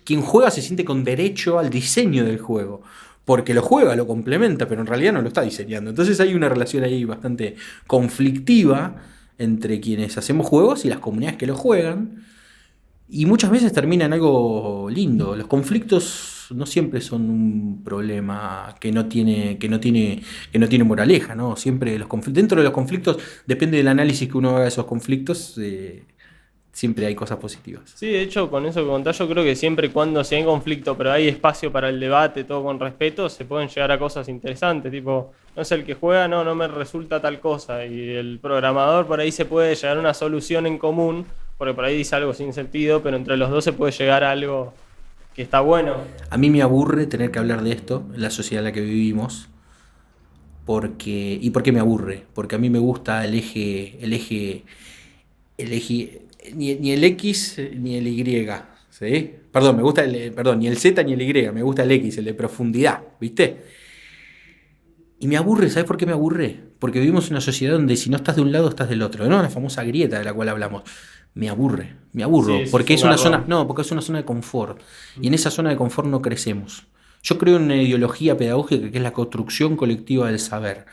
quien juega se siente con derecho al diseño del juego. Porque lo juega, lo complementa, pero en realidad no lo está diseñando. Entonces hay una relación ahí bastante conflictiva entre quienes hacemos juegos y las comunidades que lo juegan. Y muchas veces termina en algo lindo. Los conflictos no siempre son un problema que no tiene moraleja, ¿no? Siempre dentro de los conflictos, depende del análisis que uno haga de esos conflictos, siempre hay cosas positivas. Sí, de hecho, con eso que contás, yo creo que siempre y cuando si hay conflicto, pero hay espacio para el debate, todo con respeto, se pueden llegar a cosas interesantes, tipo, no sé, el que juega, no me resulta tal cosa, y el programador por ahí se puede llegar a una solución en común, porque por ahí dice algo sin sentido, pero entre los dos se puede llegar a algo que está bueno. A mí me aburre tener que hablar de esto en la sociedad en la que vivimos. ¿Y por qué me aburre? Porque a mí me gusta el eje ni el X ni el Y, ¿sí? Perdón, me gusta ni el Z ni el Y, me gusta el X, el de profundidad, ¿viste? Y me aburre, ¿sabes por qué me aburre? Porque vivimos en una sociedad donde si no estás de un lado, estás del otro, ¿no? La famosa grieta de la cual hablamos. Me aburro, Sí, porque es es un una garrón. porque es una zona de confort. Y en esa zona de confort no crecemos. Yo creo en una ideología pedagógica que es la construcción colectiva del saber.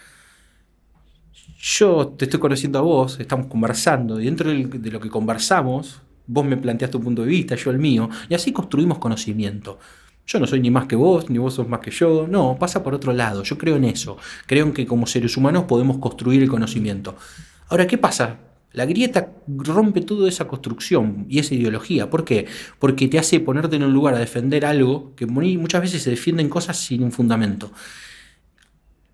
Yo te estoy conociendo a vos, estamos conversando, y dentro de lo que conversamos, vos me planteás tu punto de vista, yo el mío, y así construimos conocimiento. Yo no soy ni más que vos, ni vos sos más que yo, no, pasa por otro lado, yo creo en eso, creo en que como seres humanos podemos construir el conocimiento. Ahora, ¿qué pasa? La grieta rompe toda esa construcción y esa ideología. ¿Por qué? Porque te hace ponerte en un lugar a defender algo que muchas veces se defienden cosas sin un fundamento.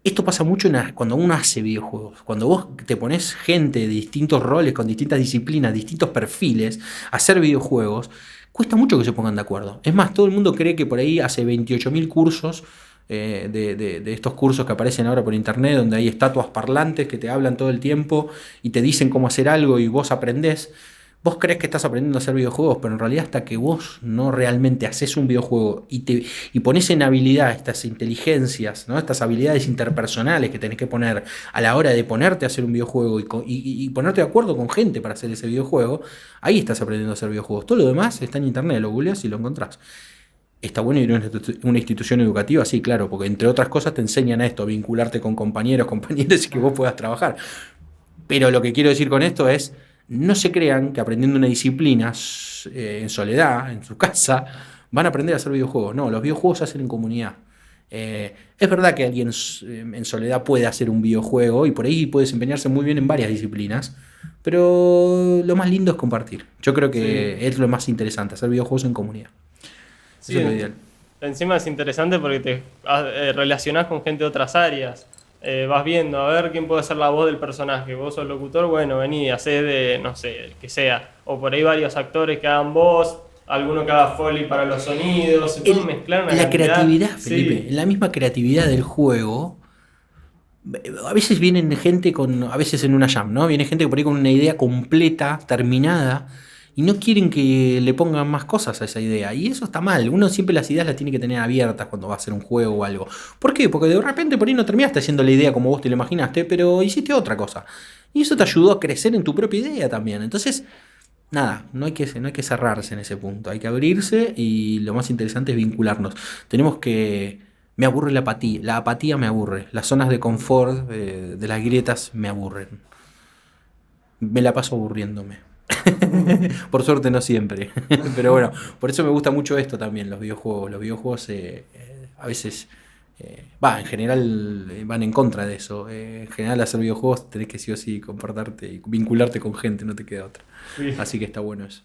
Esto pasa mucho cuando uno hace videojuegos. Cuando vos te pones gente de distintos roles, con distintas disciplinas, distintos perfiles, a hacer videojuegos, cuesta mucho que se pongan de acuerdo. Es más, todo el mundo cree que por ahí hace 28.000 cursos, de estos cursos que aparecen ahora por internet, donde hay estatuas parlantes que te hablan todo el tiempo y te dicen cómo hacer algo y vos aprendés. vos crees que estás aprendiendo a hacer videojuegos, pero en realidad hasta que vos no realmente haces un videojuego y pones en habilidad estas inteligencias, ¿no? Estas habilidades interpersonales que tenés que poner a la hora de ponerte a hacer un videojuego y ponerte de acuerdo con gente para hacer ese videojuego, ahí estás aprendiendo a hacer videojuegos. Todo lo demás está en internet, lo googleás y lo encontrás. Está bueno ir a una institución educativa, sí, claro, porque entre otras cosas te enseñan a esto, a vincularte con compañeros, compañeras y que vos puedas trabajar. Pero lo que quiero decir con esto es, no se crean que aprendiendo una disciplina en soledad, en su casa, van a aprender a hacer videojuegos. No, los videojuegos se hacen en comunidad. Es verdad que alguien en soledad puede hacer un videojuego y por ahí puede desempeñarse muy bien en varias disciplinas, pero lo más lindo es compartir. Yo creo que es lo más interesante, hacer videojuegos en comunidad. Sí, Eso es lo ideal. encima es interesante porque te relacionás con gente de otras áreas. Vas viendo a ver quién puede ser la voz del personaje. Vos sos locutor, bueno, vení, hacé de, no sé, el que sea. O por ahí varios actores que hagan voz, alguno que haga foley para los sonidos. Se pueden mezclar una La cantidad. creatividad, Felipe, Sí. la misma creatividad del juego. A veces vienen gente a veces en una jam, ¿no? Viene gente por ahí con una idea completa, terminada, y no quieren que le pongan más cosas a esa idea. Y eso está mal. Uno siempre las ideas las tiene que tener abiertas cuando va a hacer un juego o algo. ¿Por qué? Porque de repente por ahí no terminaste haciendo la idea como vos te la imaginaste, pero hiciste otra cosa. Y eso te ayudó a crecer en tu propia idea también. Entonces, nada, no hay que cerrarse en ese punto. Hay que abrirse y lo más interesante es vincularnos. Tenemos que... Me aburre la apatía me aburre. Las zonas de confort de las grietas me aburren. Me la paso aburriéndome. Por suerte no siempre. Pero bueno, por eso me gusta mucho esto también, los videojuegos. Los videojuegos a veces, en general van en contra de eso. En general hacer videojuegos tenés que sí o sí comportarte y vincularte con gente, no te queda otra. Sí. Así que está bueno eso.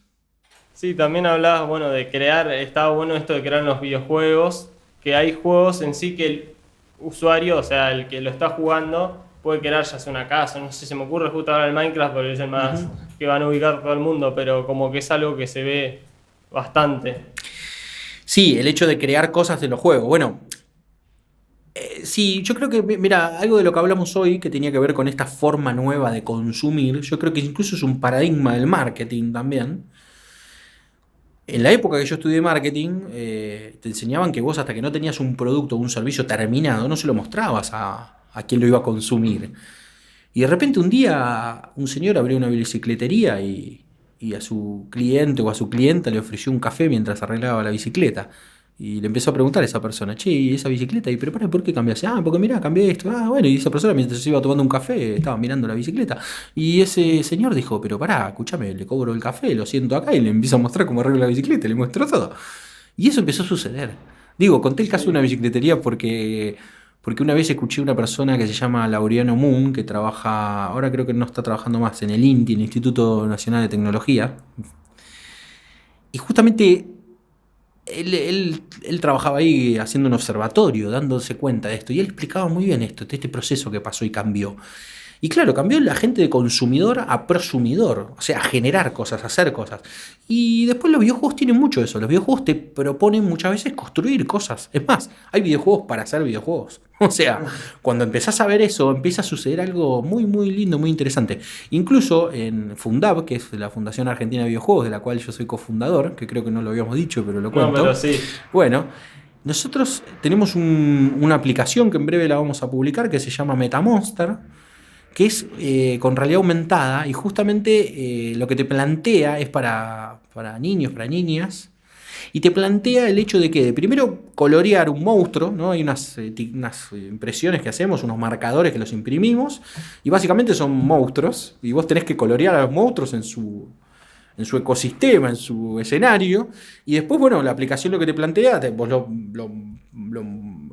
Sí, también hablabas, bueno, de crear, estaba bueno esto de crear los videojuegos, que hay juegos en sí que el usuario, o sea, el que lo está jugando, puede crear ya sea una casa, no sé, se me ocurre justo ahora el Minecraft porque es el más que van a ubicar todo el mundo, pero como que es algo que se ve bastante. Sí, el hecho de crear cosas de los juegos. Bueno, sí, yo creo que, mira, algo de lo que hablamos hoy que tenía que ver con esta forma nueva de consumir, yo creo que incluso es un paradigma del marketing también. En la época que yo estudié marketing, te enseñaban que vos hasta que no tenías un producto o un servicio terminado, no se lo mostrabas a quien lo iba a consumir. Y de repente un día un señor abrió una bicicletería y a su cliente o a su clienta le ofreció un café mientras arreglaba la bicicleta. Y le empezó a preguntar a esa persona, che, ¿y esa bicicleta? ¿Y pero para por qué cambiaste? Ah, porque mirá, cambié esto. Ah, bueno, y esa persona mientras se iba tomando un café estaba mirando la bicicleta. Y ese señor dijo, pero pará, escúchame, le cobro el café, lo siento acá y le empiezo a mostrar cómo arreglo la bicicleta, le muestro todo. Y eso empezó a suceder. Digo, conté el caso de una bicicletería porque una vez escuché a una persona que se llama Laureano Moon, que trabaja, ahora creo que no está trabajando más, en el INTI, el Instituto Nacional de Tecnología. Y justamente él trabajaba ahí haciendo un observatorio, dándose cuenta de esto, y él explicaba muy bien esto, de este proceso que pasó y cambió. Y claro, cambió la gente de consumidor a prosumidor, o sea, a generar cosas, a hacer cosas. Y después los videojuegos tienen mucho de eso, los videojuegos te proponen muchas veces construir cosas. Es más, hay videojuegos para hacer videojuegos. O sea, cuando empezás a ver eso, empieza a suceder algo muy, muy lindo, muy interesante. Incluso en Fundab, que es la Fundación Argentina de Videojuegos, de la cual yo soy cofundador, que creo que no lo habíamos dicho, pero lo cuento. No, pero sí. Bueno, nosotros tenemos una aplicación que en breve la vamos a publicar que se llama MetaMonster, que es con realidad aumentada y justamente lo que te plantea es para niños, para niñas, y te plantea el hecho de que primero colorear un monstruo, ¿no? Hay unas impresiones que hacemos, unos marcadores que los imprimimos, y básicamente son monstruos, y vos tenés que colorear a los monstruos en su ecosistema, en su escenario, y después, bueno, la aplicación lo que te plantea, vos lo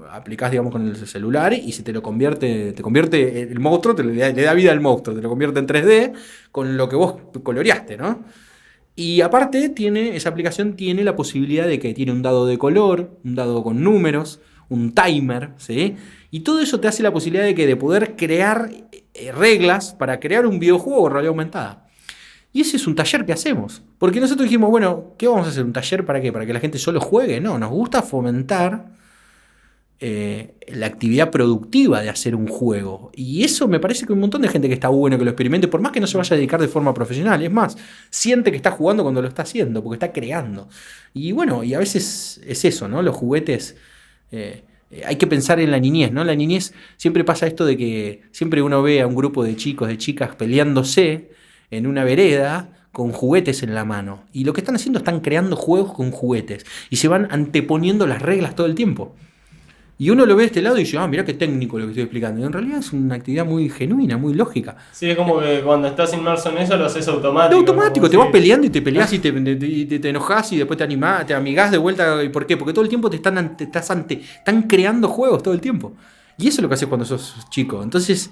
aplicás, digamos, con el celular y se te convierte el monstruo, le da vida al monstruo, te lo convierte en 3D con lo que vos coloreaste, ¿no? Y aparte esa aplicación tiene la posibilidad de que tiene un dado de color, un dado con números, un timer, ¿sí? Y todo eso te hace la posibilidad de poder crear reglas para crear un videojuego de realidad aumentada. Y ese es un taller que hacemos. Porque nosotros dijimos, bueno, ¿qué vamos a hacer? ¿Un taller para qué? ¿Para que la gente solo juegue? No, nos gusta fomentar la actividad productiva de hacer un juego. Y eso me parece que hay un montón de gente que está bueno que lo experimente, por más que no se vaya a dedicar de forma profesional. Es más, siente que está jugando cuando lo está haciendo, porque está creando. Y bueno, y a veces es eso, ¿no? Los juguetes... hay que pensar en la niñez, ¿no? La niñez siempre pasa esto de que siempre uno ve a un grupo de chicos, de chicas peleándose en una vereda con juguetes en la mano. Y lo que están haciendo, están creando juegos con juguetes. Y se van anteponiendo las reglas todo el tiempo. Y uno lo ve de este lado y dice, mirá qué técnico lo que estoy explicando. Y en realidad es una actividad muy genuina, muy lógica. Sí, es como que cuando estás inmerso en eso lo haces automático. Automático, te vas peleando y te peleás y te enojás y después te animás, te amigás de vuelta. ¿Y por qué? Porque todo el tiempo están creando juegos todo el tiempo. Y eso es lo que haces cuando sos chico. Entonces,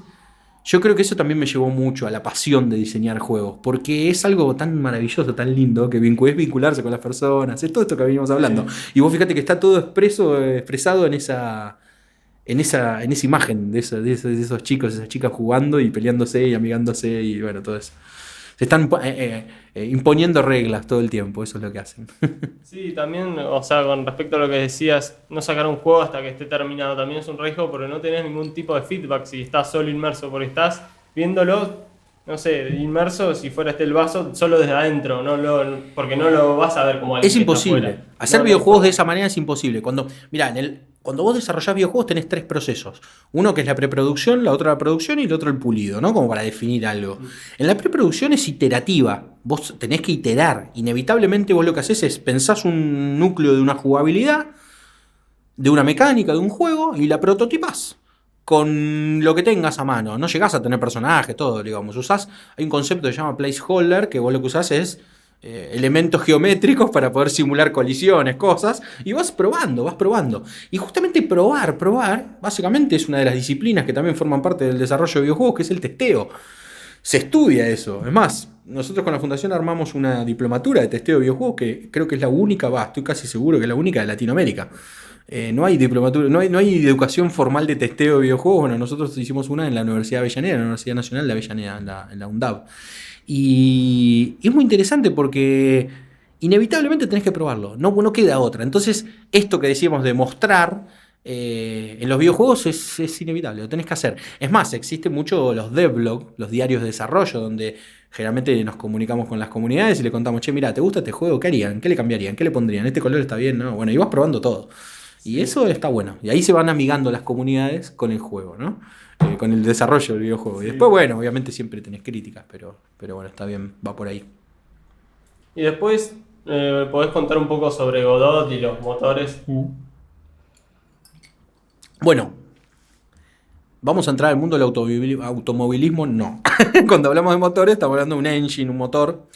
yo creo que eso también me llevó mucho a la pasión de diseñar juegos. Porque es algo tan maravilloso, tan lindo, que es vincularse con las personas. Es todo esto que venimos hablando. Sí. Y vos fíjate que está todo expresado en esa imagen de esos chicos, esas chicas jugando y peleándose y amigándose y bueno, todo eso. Se están imponiendo reglas todo el tiempo, eso es lo que hacen. Sí, también, o sea, con respecto a lo que decías, no sacar un juego hasta que esté terminado también es un riesgo porque no tenés ningún tipo de feedback si estás solo inmerso, porque estás viéndolo, no sé, inmerso si fuera el vaso solo desde adentro, porque no lo vas a ver como alguien. Es imposible. Hacer videojuegos de esa manera es imposible. Mirá, cuando vos desarrollás videojuegos tenés 3 procesos. Uno que es la preproducción, la otra la producción y el otro el pulido, ¿no? Como para definir algo. En la preproducción es iterativa. Vos tenés que iterar. Inevitablemente vos lo que haces es pensás un núcleo de una jugabilidad, de una mecánica, de un juego y la prototipás con lo que tengas a mano. No llegás a tener personajes, todo, digamos. Hay un concepto que se llama placeholder, que vos lo que usás es elementos geométricos para poder simular colisiones, cosas, y vas probando. Y justamente probar, básicamente es una de las disciplinas que también forman parte del desarrollo de videojuegos, que es el testeo. Se estudia eso. Es más, nosotros con la Fundación armamos una diplomatura de testeo de videojuegos que creo que es la única, estoy casi seguro que es la única de Latinoamérica. No hay diplomatura, no hay educación formal de testeo de videojuegos. Bueno, nosotros hicimos una en la Universidad de Avellaneda, en la Universidad Nacional de Avellaneda, en la UNDAV. Y es muy interesante porque inevitablemente tenés que probarlo, no queda otra. Entonces, esto que decíamos de mostrar en los videojuegos es inevitable, lo tenés que hacer. Es más, existen mucho los devlog, los diarios de desarrollo, donde generalmente nos comunicamos con las comunidades y le contamos, che, mira, ¿te gusta este juego? ¿Qué harían? ¿Qué le cambiarían? ¿Qué le pondrían? ¿Este color está bien? ¿No? Bueno, y vas probando todo. Y eso está bueno. Y ahí se van amigando las comunidades con el juego, ¿no? Con el desarrollo del videojuego. Sí. Y después, bueno, obviamente siempre tenés críticas, pero bueno, está bien, va por ahí. Y después, ¿podés contar un poco sobre Godot y los motores? Bueno, ¿vamos a entrar al mundo del automovilismo? No. Cuando hablamos de motores, estamos hablando de un engine, un motor.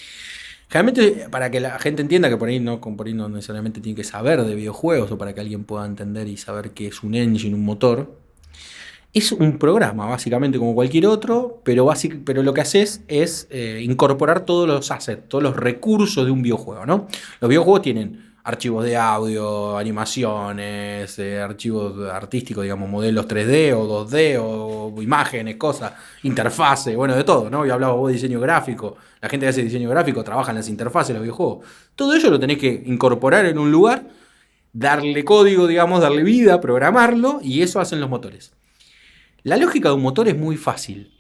Generalmente, para que la gente entienda que por ahí no necesariamente tiene que saber de videojuegos, o para que alguien pueda entender y saber qué es un engine, un motor, es un programa, básicamente, como cualquier otro, pero lo que haces es incorporar todos los assets, todos los recursos de un videojuego, ¿no? Los videojuegos tienen archivos de audio, animaciones, archivos artísticos, digamos, modelos 3D o 2D o imágenes, cosas, interfaces, bueno, de todo, ¿no? Ya hablaba vos de diseño gráfico. La gente que hace diseño gráfico trabaja en las interfaces de los videojuegos. Todo ello lo tenés que incorporar en un lugar, darle código, digamos, darle vida, programarlo, y eso hacen los motores. La lógica de un motor es muy fácil.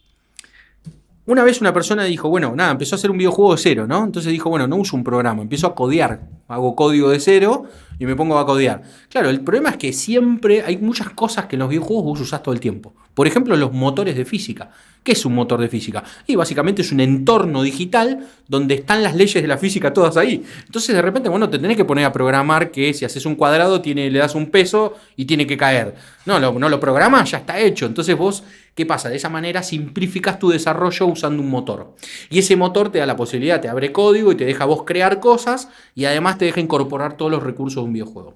Una vez una persona dijo, bueno, nada, empezó a hacer un videojuego de cero, ¿no? Entonces dijo, bueno, no uso un programa, empiezo a codear. Hago código de cero y me pongo a codear. Claro, el problema es que siempre hay muchas cosas que en los videojuegos vos usás todo el tiempo. Por ejemplo, los motores de física. ¿Qué es un motor de física? Y básicamente es un entorno digital donde están las leyes de la física todas ahí. Entonces de repente, bueno, te tenés que poner a programar que si haces un cuadrado le das un peso y tiene que caer. No lo programás, ya está hecho. Entonces vos, ¿qué pasa? De esa manera simplificas tu desarrollo usando un motor. Y ese motor te da la posibilidad, te abre código y te deja vos crear cosas y además te deja incorporar todos los recursos de un videojuego.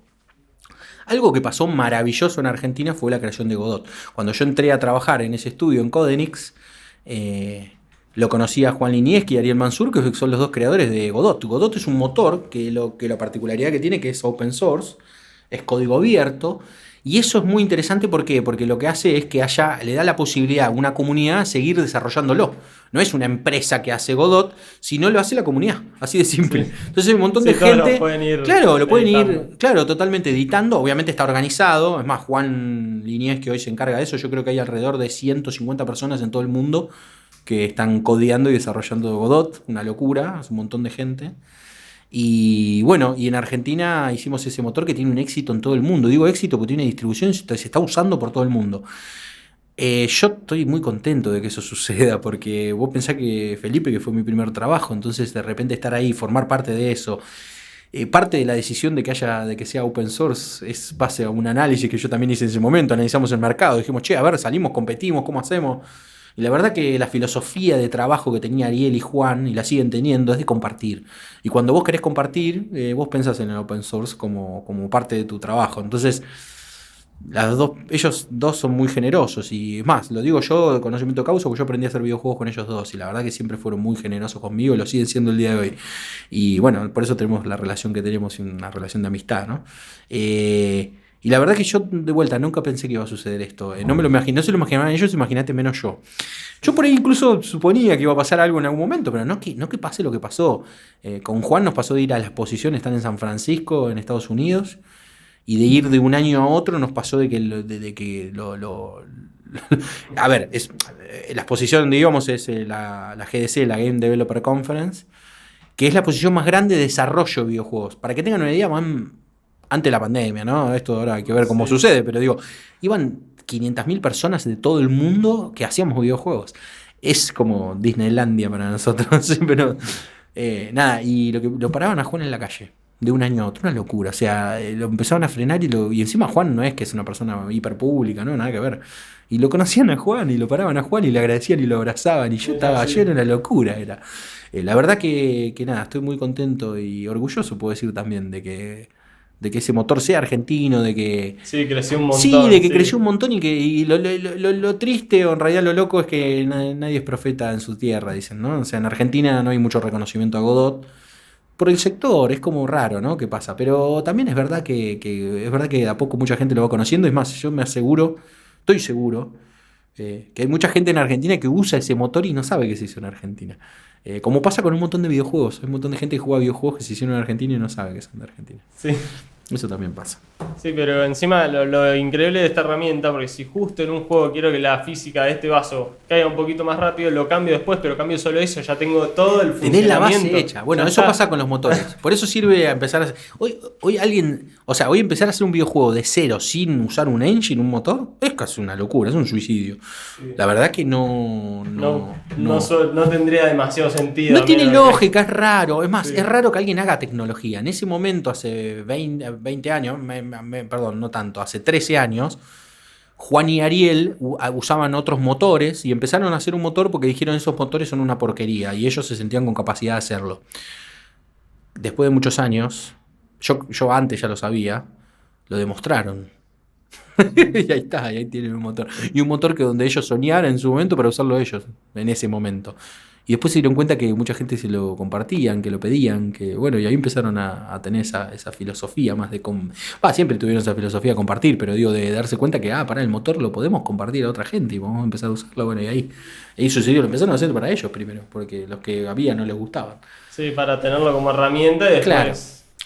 Algo que pasó maravilloso en Argentina fue la creación de Godot. Cuando yo entré a trabajar en ese estudio en Codenix, lo conocí a Juan Linieski y Ariel Mansur, que son los dos creadores de Godot. Godot es un motor que la particularidad que tiene que es open source, es código abierto, Y eso es muy interesante, ¿por qué? Porque lo que hace es que le da la posibilidad a una comunidad a seguir desarrollándolo. No es una empresa que hace Godot, sino lo hace la comunidad, así de simple. Sí. Entonces hay un montón de todos gente, lo pueden ir claro, lo pueden editando. ir, claro, totalmente editando. Obviamente está organizado. Es más, Juan Liniers, que hoy se encarga de eso, yo creo que hay alrededor de 150 personas en todo el mundo que están codeando y desarrollando Godot. Una locura, es un montón de gente. Y bueno, y en Argentina hicimos ese motor que tiene un éxito en todo el mundo. Digo éxito porque tiene distribución y se está usando por todo el mundo. Yo estoy muy contento de que eso suceda, porque vos pensás que Felipe, que fue mi primer trabajo, entonces de repente estar ahí, formar parte de eso, parte de la decisión de que sea open source es base a un análisis que yo también hice en ese momento. Analizamos el mercado, dijimos, che, a ver, salimos, competimos, ¿cómo hacemos? Y la verdad que la filosofía de trabajo que tenía Ariel y Juan, y la siguen teniendo, es de compartir. Y cuando vos querés compartir, vos pensás en el open source como parte de tu trabajo. Entonces, ellos dos son muy generosos. Y es más, lo digo yo de conocimiento de causa, porque yo aprendí a hacer videojuegos con ellos dos. Y la verdad que siempre fueron muy generosos conmigo y lo siguen siendo el día de hoy. Y bueno, por eso tenemos la relación que tenemos, una relación de amistad, ¿no? Y la verdad que yo, de vuelta, nunca pensé que iba a suceder esto. No me lo imaginé, no se lo imaginaban ellos, imagínate menos yo. Yo por ahí incluso suponía que iba a pasar algo en algún momento, pero no que pase lo que pasó. Con Juan nos pasó de ir a la exposición, están en San Francisco, en Estados Unidos, y de ir de un año a otro nos pasó de que a ver, la exposición donde íbamos es la GDC, la Game Developer Conference, que es la exposición más grande de desarrollo de videojuegos. Para que tengan una idea, antes de la pandemia, ¿no? Esto ahora hay que ver cómo sucede, pero digo, iban 500.000 personas de todo el mundo que hacíamos videojuegos. Es como Disneylandia para nosotros, pero nada, y lo paraban a Juan en la calle, de un año a otro, una locura. O sea, lo empezaron a frenar y encima Juan no es que es una persona hiperpública, ¿no? Nada que ver. Y lo conocían a Juan y lo paraban a Juan y le agradecían y lo abrazaban y yo estaba lleno, era una locura, era. La verdad que nada, estoy muy contento y orgulloso, puedo decir también, de que ese motor sea argentino, de que... Sí, creció un montón. Sí, de que creció un montón y lo triste o en realidad lo loco es que nadie es profeta en su tierra, dicen, ¿no? O sea, en Argentina no hay mucho reconocimiento a Godot por el sector, es como raro, ¿no? ¿Qué pasa? Pero también es verdad que es verdad que de a poco mucha gente lo va conociendo. Es más, yo estoy seguro, que hay mucha gente en Argentina que usa ese motor y no sabe que se hizo en Argentina. Como pasa con un montón de videojuegos. Hay un montón de gente que juega videojuegos que se hicieron en Argentina y no sabe que son de Argentina. Sí. Eso también pasa. Sí, pero encima lo increíble de esta herramienta, porque si justo en un juego quiero que la física de este vaso caiga un poquito más rápido, lo cambio después, pero cambio solo eso, ya tengo todo el funcionamiento. Tenés la base hecha. Bueno, ya eso está. pasa con los motores. Por eso sirve a empezar a hacer... Hoy empezar a hacer un videojuego de cero sin usar un engine, un motor, es casi una locura, es un suicidio. Sí. La verdad que no tendría demasiado sentido. No tiene lógica, es raro. Es más, sí. Es raro que alguien haga tecnología. En ese momento, hace 20 años, perdón, no tanto, hace 13 años, Juan y Ariel usaban otros motores y empezaron a hacer un motor porque dijeron esos motores son una porquería y ellos se sentían con capacidad de hacerlo. Después de muchos años, yo antes ya lo sabía, lo demostraron. Y ahí está, y ahí tienen un motor. Y un motor que donde ellos soñaran en su momento para usarlo ellos, en ese momento. Y después se dieron cuenta que mucha gente se lo compartían, que lo pedían, que bueno, y ahí empezaron a tener esa filosofía más de... siempre tuvieron esa filosofía de compartir, pero digo, de darse cuenta que, el motor lo podemos compartir a otra gente y vamos a empezar a usarlo. Bueno, y ahí sucedió, lo empezaron a hacer para ellos primero, porque los que había no les gustaban. Sí, para tenerlo como herramienta y después... Claro.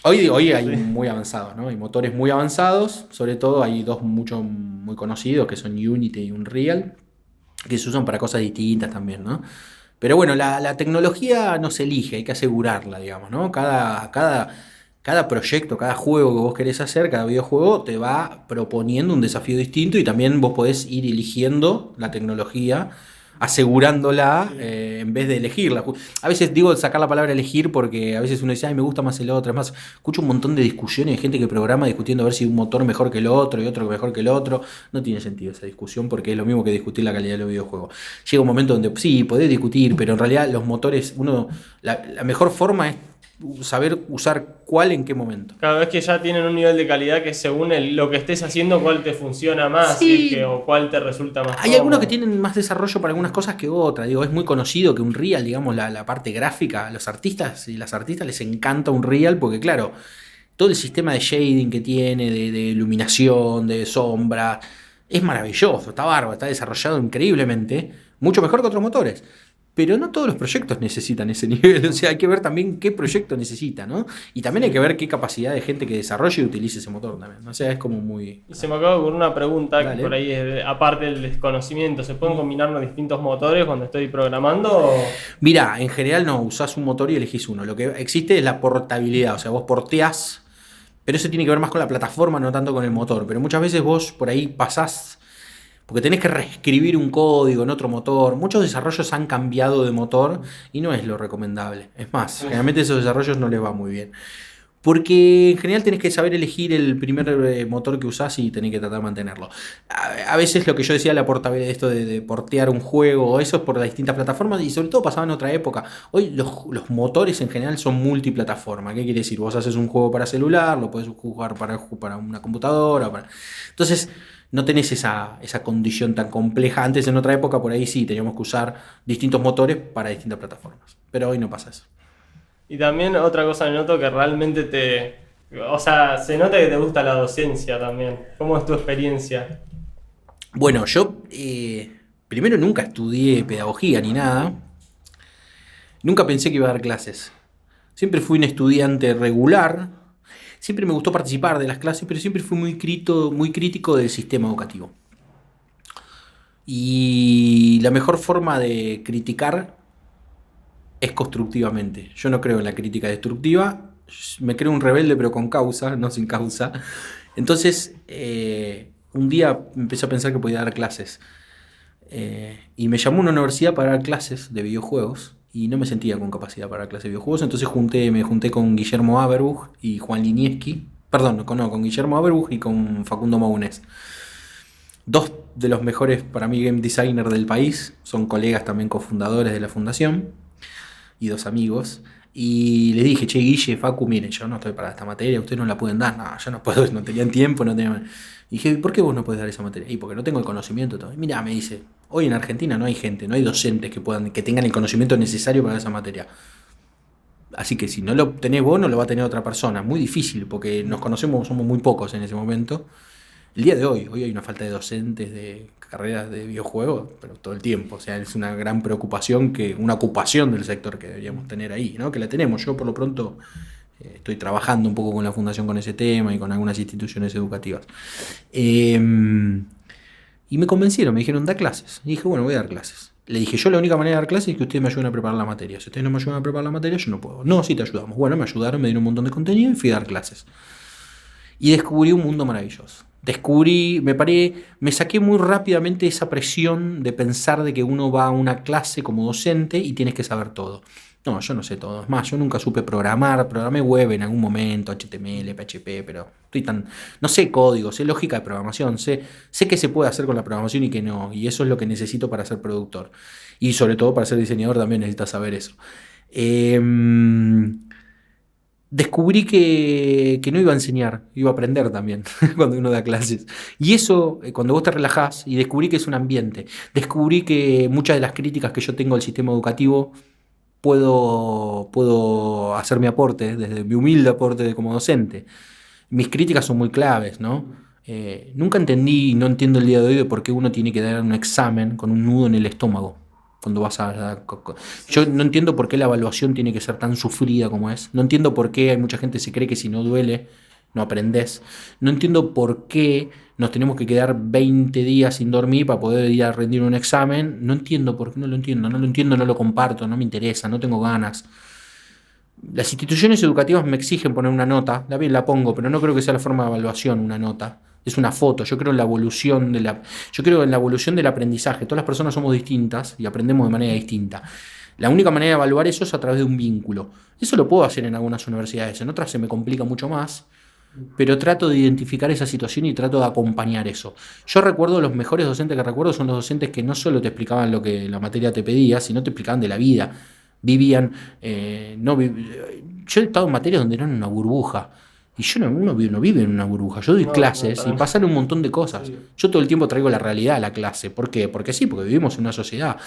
Hoy hay muy avanzados, ¿no? Hay motores muy avanzados, sobre todo hay dos muy conocidos que son Unity y Unreal, que se usan para cosas distintas también, ¿no? Pero bueno, la tecnología no se elige, hay que asegurarla, digamos, ¿no? Cada proyecto, cada juego que vos querés hacer, cada videojuego te va proponiendo un desafío distinto y también vos podés ir eligiendo la tecnología, asegurándola en vez de elegirla. A veces digo sacar la palabra elegir porque a veces uno dice, me gusta más el otro. Es más, escucho un montón de discusiones de gente que programa discutiendo a ver si un motor mejor que el otro y otro mejor que el otro. No tiene sentido esa discusión porque es lo mismo que discutir la calidad de los videojuegos. Llega un momento donde sí, podés discutir, pero en realidad los motores, la mejor forma es saber usar cuál en qué momento. Cada vez que ya tienen un nivel de calidad que según lo que estés haciendo, cuál te funciona más, sí. O cuál te resulta más Hay algunos que tienen más desarrollo para algunas cosas que otras. Digo, es muy conocido que Unreal, digamos, la parte gráfica, a los artistas y las artistas les encanta Unreal porque, claro, todo el sistema de shading que tiene, de iluminación, de sombra, es maravilloso, está bárbaro, está desarrollado increíblemente, mucho mejor que otros motores. Pero no todos los proyectos necesitan ese nivel, o sea, hay que ver también qué proyecto necesita, ¿no? Y también hay que ver qué capacidad de gente que desarrolle y utilice ese motor también, o sea, es como muy... Y se me acaba de ocurrir una pregunta Dale. que por ahí es aparte del desconocimiento. ¿Se pueden combinar los distintos motores cuando estoy programando? O... Mirá, en general no, usás un motor y elegís uno. Lo que existe es la portabilidad, o sea, vos porteás, pero eso tiene que ver más con la plataforma, no tanto con el motor. Pero muchas veces vos por ahí pasás, porque tenés que reescribir un código en otro motor. Muchos desarrollos han cambiado de motor y no es lo recomendable. Es más, generalmente esos desarrollos no les va muy bien. Porque en general tenés que saber elegir el primer motor que usás y tenés que tratar de mantenerlo. A veces lo que yo decía, la portabilidad, esto de portear un juego, eso es por las distintas plataformas y sobre todo pasaba en otra época. Hoy los motores en general son multiplataforma. ¿Qué quiere decir? Vos haces un juego para celular, lo podés jugar para una computadora. Entonces no tenés esa condición tan compleja. Antes en otra época por ahí sí teníamos que usar distintos motores para distintas plataformas. Pero hoy no pasa eso. Y también otra cosa que noto que realmente te... O sea, se nota que te gusta la docencia también. ¿Cómo es tu experiencia? Bueno, yo primero nunca estudié pedagogía ni nada. Nunca pensé que iba a dar clases. Siempre fui un estudiante regular. Siempre me gustó participar de las clases, pero siempre fui muy crítico del sistema educativo. Y la mejor forma de criticar es constructivamente. Yo no creo en la crítica destructiva. Me creo un rebelde, pero con causa, no sin causa. Entonces, un día empecé a pensar que podía dar clases. Y me llamó una universidad para dar clases de videojuegos. Y no me sentía con capacidad para dar clases de videojuegos. Entonces me junté con Guillermo Aberbuch y Juan Linieski. Perdón, con Guillermo Aberbuch y con Facundo Maunés. Dos de los mejores, para mí, game designers del país. Son colegas también cofundadores de la fundación. Y dos amigos. Y les dije, che, Guille, Facu, miren, yo no estoy para esta materia, ustedes no la pueden dar. No, yo no puedo, no tenían tiempo, no tenían... Y dije, ¿por qué vos no podés dar esa materia? Y porque no tengo el conocimiento todo. Y mirá, me dice, hoy en Argentina no hay gente, no hay docentes que tengan el conocimiento necesario para esa materia. Así que si no lo tenés vos, no lo va a tener otra persona. Muy difícil, porque nos conocemos, somos muy pocos en ese momento. El día de hoy hay una falta de docentes de carreras de videojuegos, pero todo el tiempo. O sea, es una gran preocupación, una ocupación del sector que deberíamos tener ahí, ¿no? Que la tenemos. Yo por lo pronto estoy trabajando un poco con la fundación con ese tema y con algunas instituciones educativas. Y me convencieron, me dijeron, da clases. Y dije, bueno, voy a dar clases. Le dije, yo la única manera de dar clases es que ustedes me ayuden a preparar la materia. Si ustedes no me ayudan a preparar la materia, yo no puedo. No, sí te ayudamos. Bueno, me ayudaron, me dieron un montón de contenido y fui a dar clases. Y descubrí un mundo maravilloso. Me saqué muy rápidamente esa presión de pensar de que uno va a una clase como docente y tienes que saber todo. No, yo no sé todo. Es más, yo nunca supe programé web en algún momento, HTML, PHP, pero no sé código, sé lógica de programación, sé qué se puede hacer con la programación y qué no. Y eso es lo que necesito para ser productor. Y sobre todo para ser diseñador también necesitas saber eso. Descubrí que no iba a enseñar, iba a aprender también cuando uno da clases. Y eso, cuando vos te relajás, y descubrí que es un ambiente. Descubrí que muchas de las críticas que yo tengo al sistema educativo puedo hacer mi aporte, desde mi humilde aporte como docente. Mis críticas son muy claves, ¿no? Nunca entendí y no entiendo el día de hoy de por qué uno tiene que dar un examen con un nudo en el estómago. Cuando vas yo no entiendo por qué la evaluación tiene que ser tan sufrida como es. No entiendo por qué hay mucha gente que se cree que si no duele, no aprendés. No entiendo por qué nos tenemos que quedar 20 días sin dormir para poder ir a rendir un examen. No entiendo por qué, no lo entiendo, no lo comparto, no me interesa, no tengo ganas. Las instituciones educativas me exigen poner una nota, la pongo, pero no creo que sea la forma de evaluación una nota. Es una foto, yo creo en la evolución del aprendizaje. Todas las personas somos distintas y aprendemos de manera distinta. La única manera de evaluar eso es a través de un vínculo. Eso lo puedo hacer en algunas universidades, en otras se me complica mucho más, pero trato de identificar esa situación y trato de acompañar eso. Yo recuerdo, los mejores docentes que recuerdo son los docentes que no solo te explicaban lo que la materia te pedía, sino te explicaban de la vida. Vivían, yo he estado en materias donde eran una burbuja. Y uno no vive en una burbuja. Yo doy clases y pasan un montón de cosas. Sí. Yo todo el tiempo traigo la realidad a la clase. ¿Por qué? Porque sí, porque vivimos en una sociedad.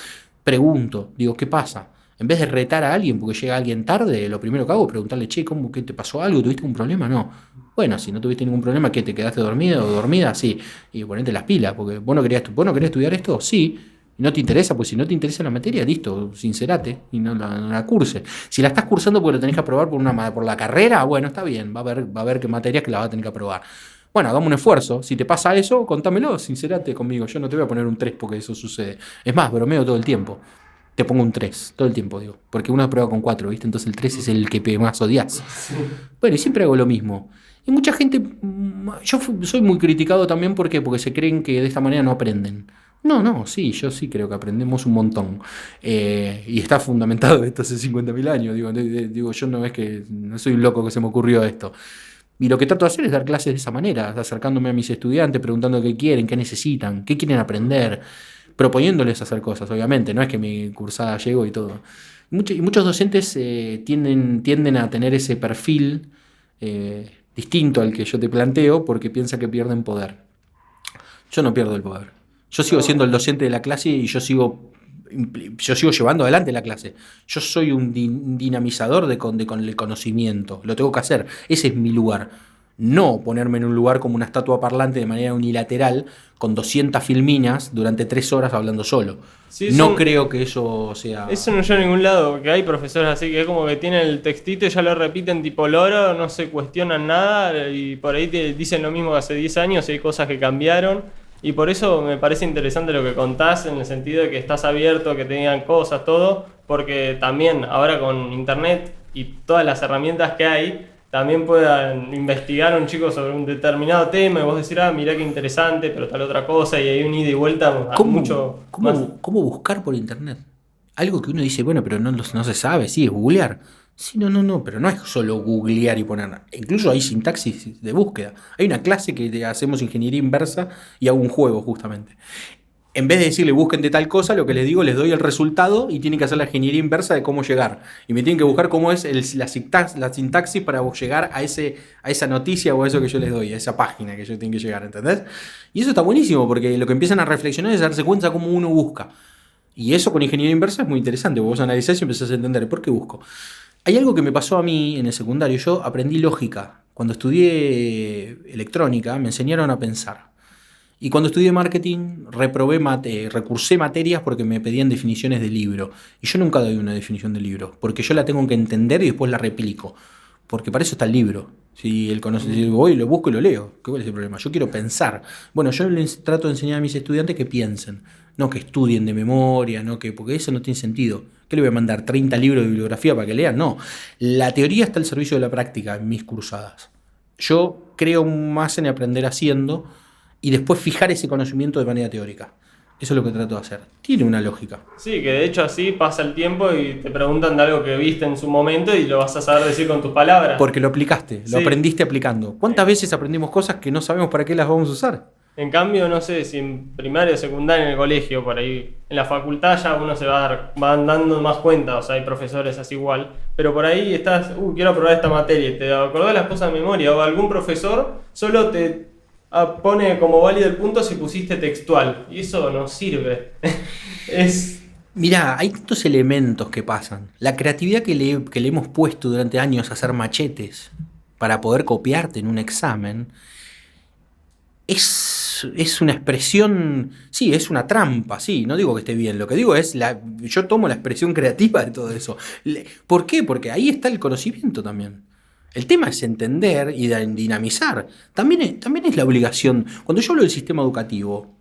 Pregunto, digo, ¿qué pasa? En vez de retar a alguien porque llega alguien tarde, lo primero que hago es preguntarle, che, ¿qué te pasó algo? ¿Tuviste un problema? No. Bueno, si no tuviste ningún problema, ¿qué, te quedaste dormido o dormida? Sí. Y ponete las pilas, porque vos no querías estudiar esto, sí. Y no te interesa, pues si no te interesa la materia, listo, sincerate y no la curse. Si la estás cursando porque lo tenés que aprobar por la carrera, bueno, está bien, va a haber qué materias que la vas a tener que aprobar. Bueno, hagamos un esfuerzo. Si te pasa eso, contámelo, sincerate conmigo. Yo no te voy a poner un 3 porque eso sucede. Es más, bromeo todo el tiempo. Te pongo un 3 todo el tiempo, digo. Porque uno prueba con 4, ¿viste? Entonces el 3 es el que más odias. Bueno, y siempre hago lo mismo. Y mucha gente, yo soy muy criticado también, ¿por qué? Porque se creen que de esta manera no aprenden. No, sí, yo sí creo que aprendemos un montón. Y está fundamentado esto hace 50.000 años. Digo, yo no soy un loco que se me ocurrió esto. Y lo que trato de hacer es dar clases de esa manera, acercándome a mis estudiantes, preguntando qué quieren, qué necesitan, qué quieren aprender, proponiéndoles hacer cosas, obviamente. No es que mi cursada llego y todo. Y muchos docentes tienden a tener ese perfil distinto al que yo te planteo porque piensan que pierden poder. Yo no pierdo el poder. Yo sigo siendo el docente de la clase y yo sigo llevando adelante la clase. Yo soy un dinamizador con el conocimiento. Lo tengo que hacer. Ese es mi lugar. No ponerme en un lugar como una estatua parlante de manera unilateral con 200 filminas durante 3 horas hablando solo. Sí, no creo que eso sea... Eso no lleva a ningún lado, porque hay profesores así que es como que tienen el textito y ya lo repiten tipo loro, no se cuestionan nada y por ahí te dicen lo mismo que hace 10 años y hay cosas que cambiaron. Y por eso me parece interesante lo que contás, en el sentido de que estás abierto, que te digan cosas, todo, porque también ahora con internet y todas las herramientas que hay, también puedan investigar un chico sobre un determinado tema y vos decir, mirá qué interesante, pero tal otra cosa, y hay un ida y vuelta mucho más. ¿Cómo buscar por internet? Algo que uno dice, bueno, pero no se sabe, sí, es googlear. Sí, no, pero no es solo googlear y poner. Incluso hay sintaxis de búsqueda. Hay una clase que hacemos ingeniería inversa y hago un juego justamente. En vez de decirle busquen de tal cosa, lo que les digo, les doy el resultado y tienen que hacer la ingeniería inversa de cómo llegar. Y me tienen que buscar cómo es la sintaxis para llegar a esa noticia o a eso que yo les doy, a esa página que yo tengo que llegar, ¿entendés? Y eso está buenísimo porque lo que empiezan a reflexionar es darse cuenta cómo uno busca. Y eso con ingeniería inversa es muy interesante. Vos analizás y empezás a entender por qué busco. Hay algo que me pasó a mí en el secundario. Yo aprendí lógica. Cuando estudié electrónica me enseñaron a pensar. Y cuando estudié marketing recursé materias porque me pedían definiciones de libro. Y yo nunca doy una definición de libro, porque yo la tengo que entender y después la replico. Porque para eso está el libro. Si voy, lo busco y lo leo. ¿Cuál es el problema? Yo quiero pensar. Bueno, yo les trato de enseñar a mis estudiantes que piensen. No que estudien de memoria, porque eso no tiene sentido. ¿Qué le voy a mandar? ¿30 libros de bibliografía para que lean? No. La teoría está al servicio de la práctica en mis cursadas. Yo creo más en aprender haciendo y después fijar ese conocimiento de manera teórica. Eso es lo que trato de hacer. Tiene una lógica. Sí, que de hecho así pasa el tiempo y te preguntan de algo que viste en su momento y lo vas a saber decir con tus palabras. Porque lo aplicaste, lo aprendiste aplicando. ¿Cuántas veces aprendimos cosas que no sabemos para qué las vamos a usar? En cambio, no sé, si en primaria o secundaria en el colegio, por ahí, en la facultad ya uno se va dando más cuenta, o sea, hay profesores así igual, pero por ahí estás, quiero aprobar esta materia, y te acordás las cosas de memoria, o algún profesor solo te pone como válido el punto si pusiste textual, y eso no sirve. Mirá, hay tantos elementos que pasan. La creatividad que le hemos puesto durante años a hacer machetes para poder copiarte en un examen es una expresión, sí, es una trampa, sí, no digo que esté bien, lo que digo es, yo tomo la expresión creativa de todo eso. ¿Por qué? Porque ahí está el conocimiento también. El tema es entender y dinamizar. También es la obligación. Cuando yo hablo del sistema educativo,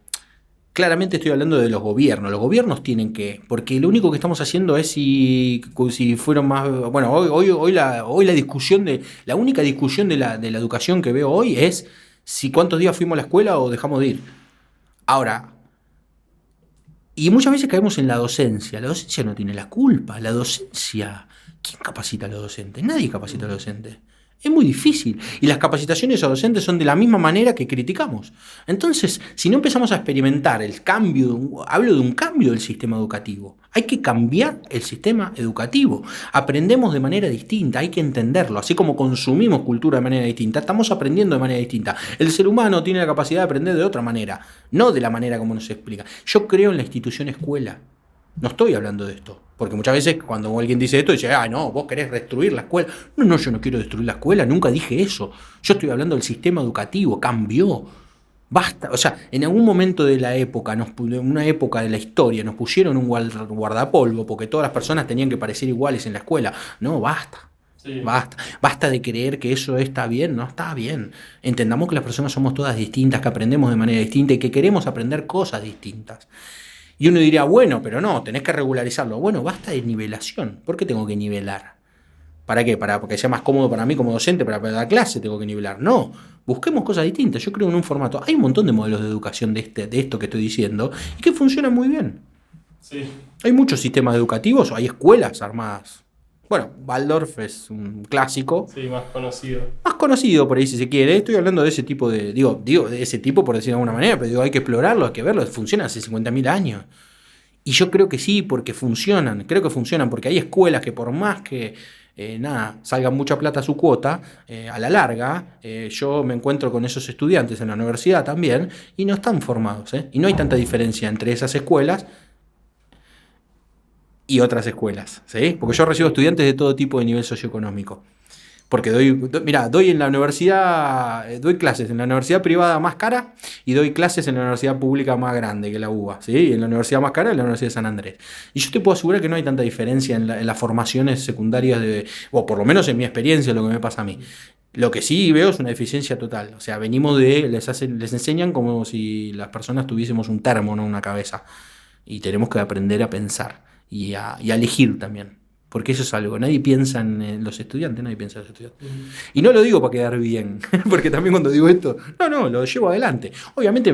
claramente estoy hablando de los gobiernos. Los gobiernos tienen que, porque lo único que estamos haciendo es si fueron más, bueno, hoy la discusión la única discusión de la educación que veo hoy es si cuántos días fuimos a la escuela o dejamos de ir. Ahora, y muchas veces caemos en la docencia. La docencia no tiene la culpa. La docencia, ¿quién capacita a los docentes? Nadie capacita a los docentes. Es muy difícil. Y las capacitaciones a docentes son de la misma manera que criticamos. Entonces, si no empezamos a experimentar el cambio, hablo de un cambio del sistema educativo. Hay que cambiar el sistema educativo. Aprendemos de manera distinta, hay que entenderlo. Así como consumimos cultura de manera distinta, estamos aprendiendo de manera distinta. El ser humano tiene la capacidad de aprender de otra manera, no de la manera como nos explica. Yo creo en la institución escuela. No estoy hablando de esto. Porque muchas veces cuando alguien dice esto, dice, no, vos querés destruir la escuela. No, no, yo no quiero destruir la escuela, nunca dije eso. Yo estoy hablando del sistema educativo, cambió. Basta, o sea, en algún momento de la época, en una época de la historia, nos pusieron un guardapolvo porque todas las personas tenían que parecer iguales en la escuela. No, basta. Sí. Basta de creer que eso está bien, no está bien. Entendamos que las personas somos todas distintas, que aprendemos de manera distinta y que queremos aprender cosas distintas. Y uno diría, bueno, pero no, tenés que regularizarlo. Bueno, basta de nivelación. ¿Por qué tengo que nivelar? ¿Para qué? ¿Para que sea más cómodo para mí como docente, para dar clase tengo que nivelar? No, busquemos cosas distintas. Yo creo en un formato. Hay un montón de modelos de educación de esto que estoy diciendo y que funcionan muy bien. Sí. Hay muchos sistemas educativos, hay escuelas armadas. Bueno, Waldorf es un clásico. Sí, más conocido. Más conocido por ahí si se quiere. Estoy hablando de ese tipo de... Digo de ese tipo por decirlo de alguna manera, pero digo, hay que explorarlo, hay que verlo. Funciona hace 50.000 años. Y yo creo que sí, porque funcionan. Creo que funcionan porque hay escuelas que por más que... salgan mucha plata a su cuota, a la larga, yo me encuentro con esos estudiantes en la universidad también y no están formados, y no hay tanta diferencia entre esas escuelas y otras escuelas, ¿sí? Porque yo recibo estudiantes de todo tipo de nivel socioeconómico. Porque doy en la universidad, doy clases en la universidad privada más cara y doy clases en la universidad pública más grande que la UBA, ¿sí? Y en la universidad más cara es la Universidad de San Andrés. Y yo te puedo asegurar que no hay tanta diferencia en las formaciones secundarias, o por lo menos en mi experiencia, lo que me pasa a mí. Lo que sí veo es una deficiencia total. O sea, les enseñan como si las personas tuviésemos un termo, no una cabeza. Y tenemos que aprender a pensar y a elegir también. Porque eso es algo, nadie piensa en los estudiantes, nadie piensa en los estudiantes. Y no lo digo para quedar bien, porque también cuando digo esto, no, lo llevo adelante. Obviamente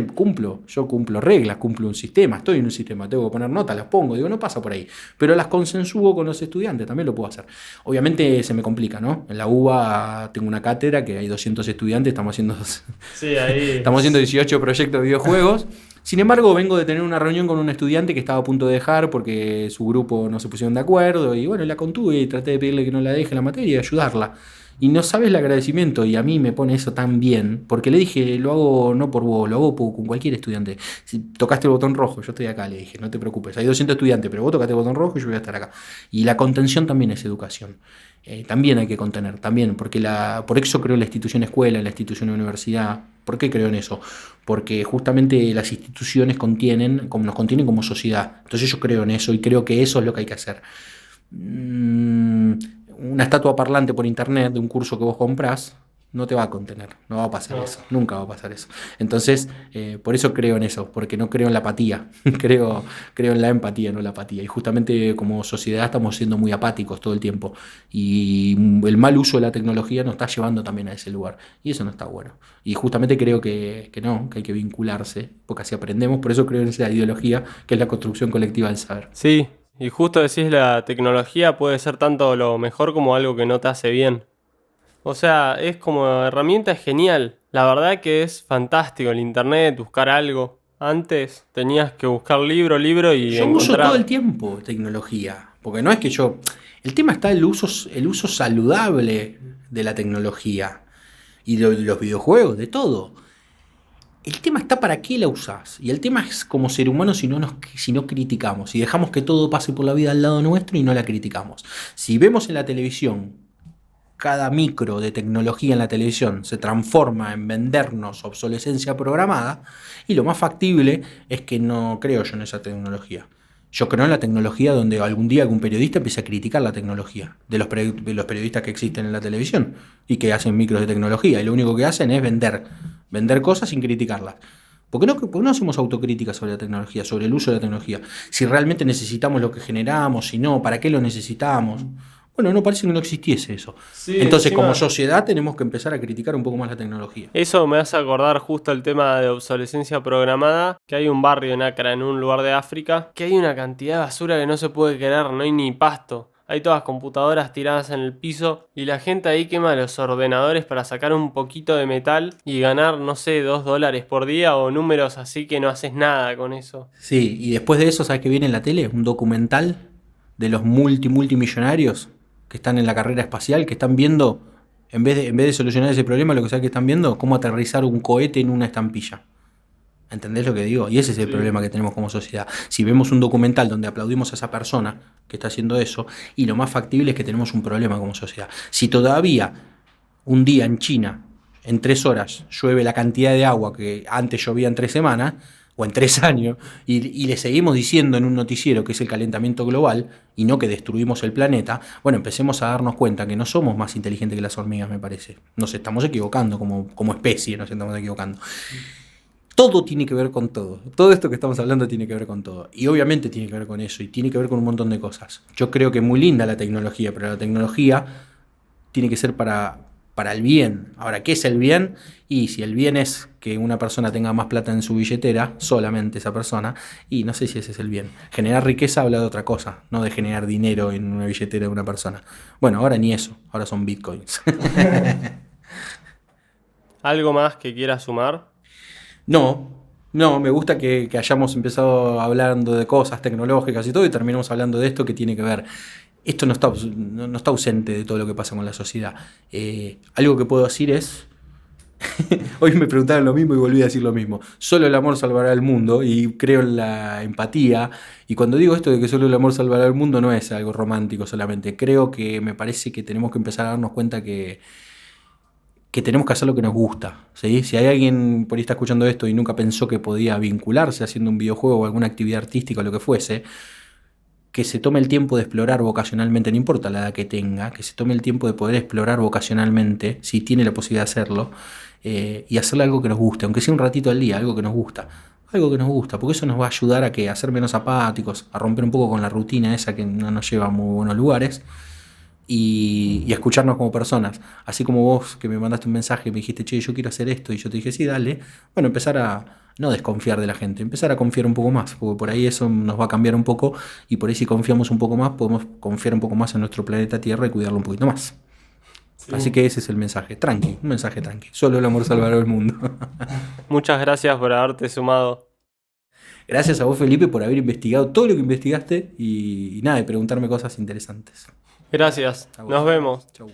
yo cumplo reglas, cumplo un sistema, estoy en un sistema, tengo que poner notas, las pongo, digo, no pasa por ahí. Pero las consensúo con los estudiantes, también lo puedo hacer. Obviamente se me complica, ¿no? En la UBA tengo una cátedra que hay 200 estudiantes, estamos haciendo 18 proyectos de videojuegos. Sin embargo, vengo de tener una reunión con un estudiante que estaba a punto de dejar porque su grupo no se pusieron de acuerdo y bueno, la contuve y traté de pedirle que no la deje la materia y ayudarla. Y no sabes el agradecimiento, y a mí me pone eso tan bien, porque le dije, lo hago no por vos, lo hago con cualquier estudiante. Si tocaste el botón rojo, yo estoy acá, le dije, no te preocupes, hay 200 estudiantes, pero vos tocaste el botón rojo y yo voy a estar acá. Y la contención también es educación. También hay que contener, también, porque por eso creo la institución escuela, la institución universidad. ¿Por qué creo en eso? Porque justamente las instituciones nos contienen como sociedad. Entonces yo creo en eso y creo que eso es lo que hay que hacer. Una estatua parlante por internet de un curso que vos comprás no te va a contener, no va a pasar eso, nunca va a pasar eso. Entonces, por eso creo en eso, porque no creo en la apatía, creo en la empatía, no la apatía. Y justamente como sociedad estamos siendo muy apáticos todo el tiempo y el mal uso de la tecnología nos está llevando también a ese lugar y eso no está bueno. Y justamente creo que hay que vincularse, porque así aprendemos, por eso creo en esa ideología que es la construcción colectiva del saber. Sí, y justo decís, la tecnología puede ser tanto lo mejor como algo que no te hace bien. O sea, es como herramienta genial. La verdad que es fantástico el internet, buscar algo. Antes tenías que buscar libro y yo uso todo el tiempo tecnología, porque no es que yo... El tema está el uso saludable de la tecnología y de los videojuegos, de todo. El tema está para qué la usás. Y el tema es como ser humanos si no criticamos, si dejamos que todo pase por la vida al lado nuestro y no la criticamos. Si vemos en la televisión cada micro de tecnología en la televisión se transforma en vendernos obsolescencia programada, y lo más factible es que no creo yo en esa tecnología. Yo creo en la tecnología donde algún día algún periodista empiece a criticar la tecnología de los periodistas que existen en la televisión y que hacen micros de tecnología y lo único que hacen es vender cosas sin criticarlas. ¿Por qué no hacemos autocrítica sobre la tecnología, sobre el uso de la tecnología? Si realmente necesitamos lo que generamos, si no, ¿para qué lo necesitamos? Bueno, no parece que no existiese eso. Sí, entonces, como sociedad, tenemos que empezar a criticar un poco más la tecnología. Eso me hace acordar justo el tema de obsolescencia programada, que hay un barrio en Acra, en un lugar de África, que hay una cantidad de basura que no se puede querer, no hay ni pasto. Hay todas computadoras tiradas en el piso y la gente ahí quema los ordenadores para sacar un poquito de metal y ganar, no sé, $2 por día o números así que no haces nada con eso. Sí, y después de eso, ¿sabes qué viene en la tele? Un documental de los multimillonarios que están en la carrera espacial, que están viendo, en vez de solucionar ese problema, lo que están viendo, cómo aterrizar un cohete en una estampilla. ¿Entendés lo que digo? Y ese es el Sí. problema que tenemos como sociedad. Si vemos un documental donde aplaudimos a esa persona que está haciendo eso, y lo más factible es que tenemos un problema como sociedad. Si todavía un día en China, en 3 horas, llueve la cantidad de agua que antes llovía en 3 semanas, o en 3 años, y le seguimos diciendo en un noticiero que es el calentamiento global, y no que destruimos el planeta, bueno, empecemos a darnos cuenta que no somos más inteligentes que las hormigas, me parece. Nos estamos equivocando como especie, nos estamos equivocando. Todo tiene que ver con todo. Todo esto que estamos hablando tiene que ver con todo. Y obviamente tiene que ver con eso. Y tiene que ver con un montón de cosas. Yo creo que es muy linda la tecnología, pero la tecnología tiene que ser para el bien. Ahora, ¿qué es el bien? Y si el bien es que una persona tenga más plata en su billetera, solamente esa persona, y no sé si ese es el bien. Generar riqueza habla de otra cosa, no de generar dinero en una billetera de una persona. Bueno, ahora ni eso. Ahora son bitcoins. ¿Algo más que quieras sumar? No, me gusta que hayamos empezado hablando de cosas tecnológicas y todo y terminamos hablando de esto que tiene que ver. Esto no está ausente de todo lo que pasa con la sociedad. Algo que puedo decir es, hoy me preguntaron lo mismo y volví a decir lo mismo. Solo el amor salvará el mundo y creo en la empatía. Y cuando digo esto de que solo el amor salvará el mundo no es algo romántico solamente. Creo que me parece que tenemos que empezar a darnos cuenta que tenemos que hacer lo que nos gusta, ¿sí? Si hay alguien por ahí está escuchando esto y nunca pensó que podía vincularse haciendo un videojuego o alguna actividad artística o lo que fuese, que se tome el tiempo de explorar vocacionalmente, no importa la edad que tenga, que se tome el tiempo de poder explorar vocacionalmente, si tiene la posibilidad de hacerlo, y hacerle algo que nos guste, aunque sea un ratito al día, algo que nos gusta. Algo que nos gusta, porque eso nos va a ayudar a ser menos apáticos, a romper un poco con la rutina esa que no nos lleva a muy buenos lugares y escucharnos como personas. Así como vos que me mandaste un mensaje y me dijiste, che, yo quiero hacer esto, y yo te dije, sí, dale. Bueno, empezar a no desconfiar de la gente, empezar a confiar un poco más, porque por ahí eso nos va a cambiar un poco, y por ahí si confiamos un poco más, podemos confiar un poco más en nuestro planeta Tierra y cuidarlo un poquito más. Sí. Así que ese es el mensaje, tranqui, un mensaje tranqui. Solo el amor salvará el mundo. Muchas gracias por haberte sumado. Gracias a vos, Felipe, por haber investigado todo lo que investigaste y nada, y preguntarme cosas interesantes. Gracias. A vos. Nos vemos. Chau.